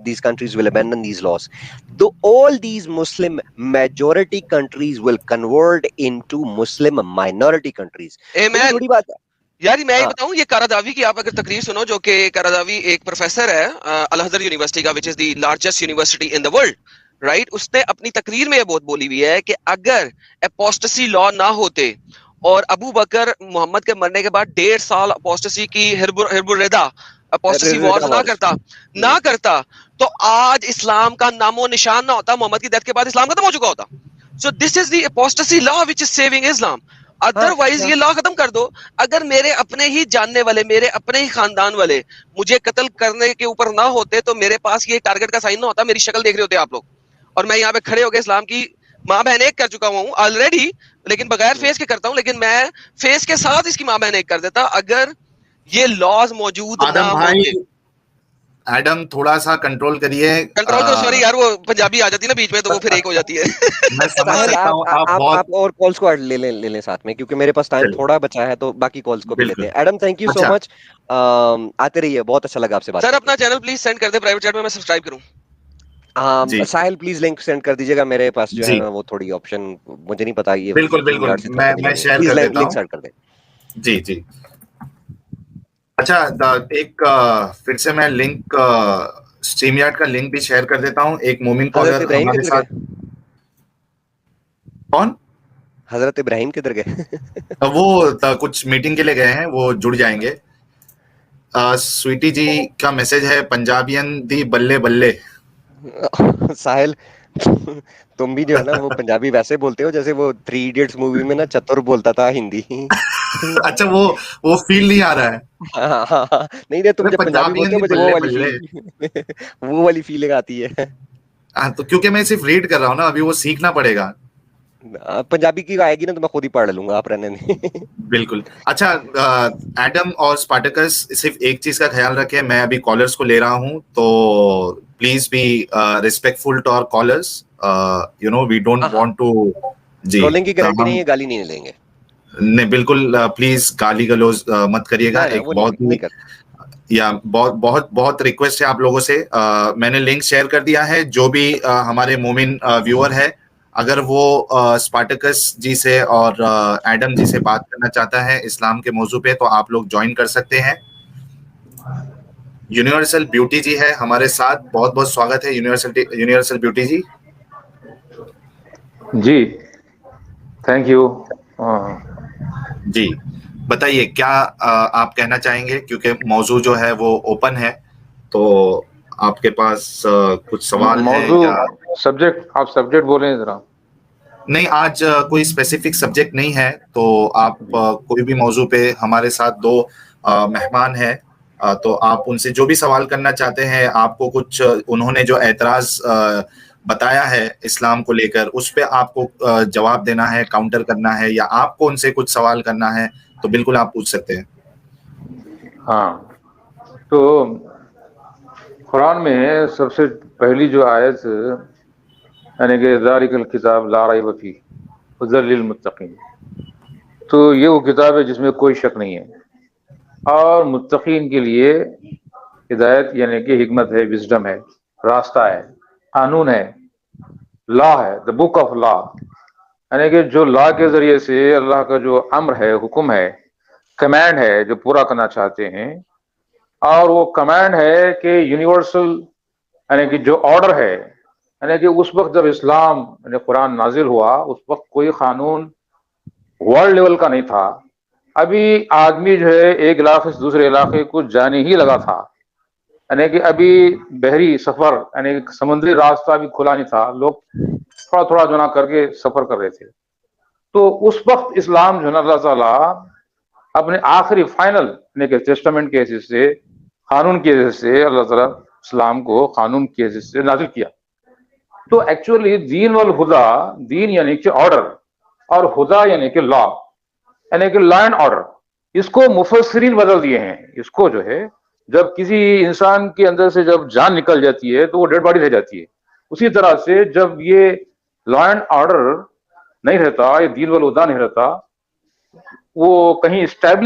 these countries will abandon these laws, though all these Muslim majority countries will convert into Muslim minority countries. Amen. बड़ी बात है यार। मैं ये बताऊं, ये कारादावी की आप अगर तकरीर सुनो, जो कि कारादावी एक प्रोफेसर है अल अज़हर यूनिवर्सिटी का, which is the largest university in the world, right. उसने अपनी तकरीर में ये बहुत बोली हुई है कि अगर अपोस्टेसी लॉ ना होते और अबू बकर मोहम्मद के मरने के बाद 1.5 साल अपोस्टेसी की हिर्बुर-रेदा अपोस्टेसी वॉर ना करता तो आज इस्लाम का नामो निशान ना होता, मोहम्मद की डेथ के बाद इस्लाम खत्म हो चुका होता। So this is the apostasy law which is saving Islam. Otherwise ये लॉ खत्म कर दो। अगर मेरे अपने ही जानने वाले, मेरे अपने ही खानदान वाले मुझे कत्ल करने के ऊपर ना होते, तो मेरे पास ये टारगेट का साइन ना होता, मेरी शक्ल देख रहे होते आप लोग, और मैं यहाँ पे खड़े होकर इस्लाम की माँ बहन एक कर चुका हूँ ऑलरेडी, लेकिन बगैर फेस के करता हूँ, लेकिन मैं फेस के साथ इसकी माँ बहन एक कर देता अगर ये लॉज मौजूद ना होते। एडम थोड़ा सा कंट्रोल करिए। कंट्रोल तो सॉरी यार, वो पंजाबी आ जाती है ना बीच में तो वो फिर एक हो जाती है। मैं समझ साहिल, सकता हूँ, आप आप बहुत और कॉल्स को ले लें साथ में, क्योंकि मेरे पास टाइम चलिए, थोड़ा बचा है, तो बाकी कॉल्स को भी लेते बिल्कुल। हैं। एडम, थैंक यू सो अच्छा, मच। आते रहिए, बहुत अच्छा लगा आपसे बात सर करके। अपना चैनल प्लीज सेंड कर दे प्राइवेट चैट में, मैं सब्सक्राइब करूं। जी, साहिल प्लीज लिंक सेंड कर दीजिएगा, मेरे पास जो है जी, ना वो थोड़ी ऑप्शन, मुझे नहीं पता ये बिल्कुल, स्ट्रीम बिल्कुल, यार्ड से थोड़ा मैं मिलेंगे। शेयर प्लीज कर देता लिंक हूँ। सेंड कर दें। जी, जी। अच्छा, एक फिर से मैं लिंक स्ट्रीम यार्ड का लिंक भी शेयर कर देता हूँ। एक मोमिन हजरत कॉलर इब्राहिम हमारे किधर साथ। गए? कौन? हजरत इब्राहिम किधर गए? वो कुछ मीटिंग के लिए गए हैं, वो जुड़ जाएंगे। स्वीटी जी का मैसेज है, पंजाबियन दी बल्ले बल्ले। साहिल, तुम भी जो है ना वो पंजाबी वैसे बोलते हो जैसे वो 3 इडियट्स मूवी में ना चतुर बोलता था हिंदी। अच्छा, वो फील नहीं आ रहा है। हाँ, हाँ, हाँ। नहीं नहीं, तुम अरे जब पंजाबी पंजाबियन बोलते हो दी मुझे वो बल्ले वाली बल्ले। फील वो वाली फीलिंग आती है। हाँ, तो क्योंकि मैं सिर्फ रीड कर रहा हूँ ना, अभी वो सीखना पड़ेगा। पंजाबी की आएगी ना तो मैं खुद ही पढ़ लूंगा, आप रहने दें। बिल्कुल। अच्छा, एडम और स्पार्टकस सिर्फ एक चीज का ख्याल रखें, मैं अभी कॉलर्स को ले रहा हूं, तो please be respectful to our callers. We don't हाँ, हाँ। Want to. जी, ट्रोलिंग की तो गारंटी नहीं हम है, गाली नहीं लेंगे। नहीं, बिल्कुल, प्लीज गाली गलौज मत करिएगा। ना ना, एक वो बहुत नहीं ही करते। या बहुत बहुत बहुत रिक्वेस्ट है आप लोगों से। मैंने लिंक शेयर कर दिया है, जो भी हमारे मोमिन व्यूअर है, अगर वो स्पार्टकस जी से और एडम जी से बात करना चाहता है इस्लाम के मौजू पे, तो आप लोग ज्वाइन कर सकते हैं। यूनिवर्सल ब्यूटी जी है हमारे साथ, बहुत बहुत स्वागत है यूनिवर्सल ब्यूटी जी। जी, थैंक यू। जी, बताइए क्या आप कहना चाहेंगे, क्योंकि मौजू जो है वो ओपन है, तो आपके पास कुछ सवाल है मौजू या सब्जेक्ट, आप सब्जेक्ट बोलें जरा। नहीं? आज कोई स्पेसिफिक सब्जेक्ट नहीं है, तो आप कोई भी मौजू पे, हमारे साथ 2 मेहमान हैं, तो आप उनसे जो भी सवाल करना चाहते हैं, आपको कुछ उन्होंने जो एतराज बताया है इस्लाम को लेकर, उस पे आपको जवाब देना है, काउंटर करना है, या आपको उनसे कुछ सवाल करना है, तो बिल्कुल आप पूछ सकते हैं। हाँ, तो कुरान में सबसे पहली जो आयत, यानी कि ज़ालिकल किताब ला रैब फीह हुदल लिल मुत्तकीन, तो ये वो किताब है जिसमें कोई शक नहीं है, और मुत्तकीन के लिए हिदायत यानी कि हिकमत है, विजडम है, रास्ता है, कानून है, लॉ है, द बुक ऑफ लॉ, यानी कि जो लॉ के जरिए से अल्लाह का जो अम्र है, हुक्म है, कमांड है, जो पूरा करना चाहते हैं, और वो कमांड है कि यूनिवर्सल, यानी कि जो ऑर्डर है, यानी कि उस वक्त जब इस्लाम यानी कुरान नाजिल हुआ, उस वक्त कोई कानून वर्ल्ड लेवल का नहीं था। अभी आदमी जो है एक इलाके से दूसरे इलाके को जाने ही लगा था, यानी कि अभी बहरी सफर यानी समुद्री रास्ता भी खुला नहीं था, लोग थोड़ा थोड़ा जो ना करके सफर कर रहे थे। तो उस वक्त इस्लाम जो है ना अल्लाह ताला अपने आखिरी फाइनल यानी कि टेस्टामेंट के हैसियत से, कानून की हैसियत से अल्लाह ताला इस्लाम को कानून की हैसियत से नाजिल किया। तो एक्चुअली दीन वल हुदा, दीन यानी कि ऑर्डर, और हुदा यानी कि लॉ, यानी कि लॉ एंड ऑर्डर, इसको मुफस्सिरीन बदल दिए हैं। इसको जो है, जब किसी इंसान के अंदर से जब जान निकल जाती है तो वो डेड बॉडी रह जाती है। उसी तरह से जब ये लॉ एंड ऑर्डर नहीं रहता, ये दीन वल हुदा नहीं रहता, वो कहीं स्टैब्लिश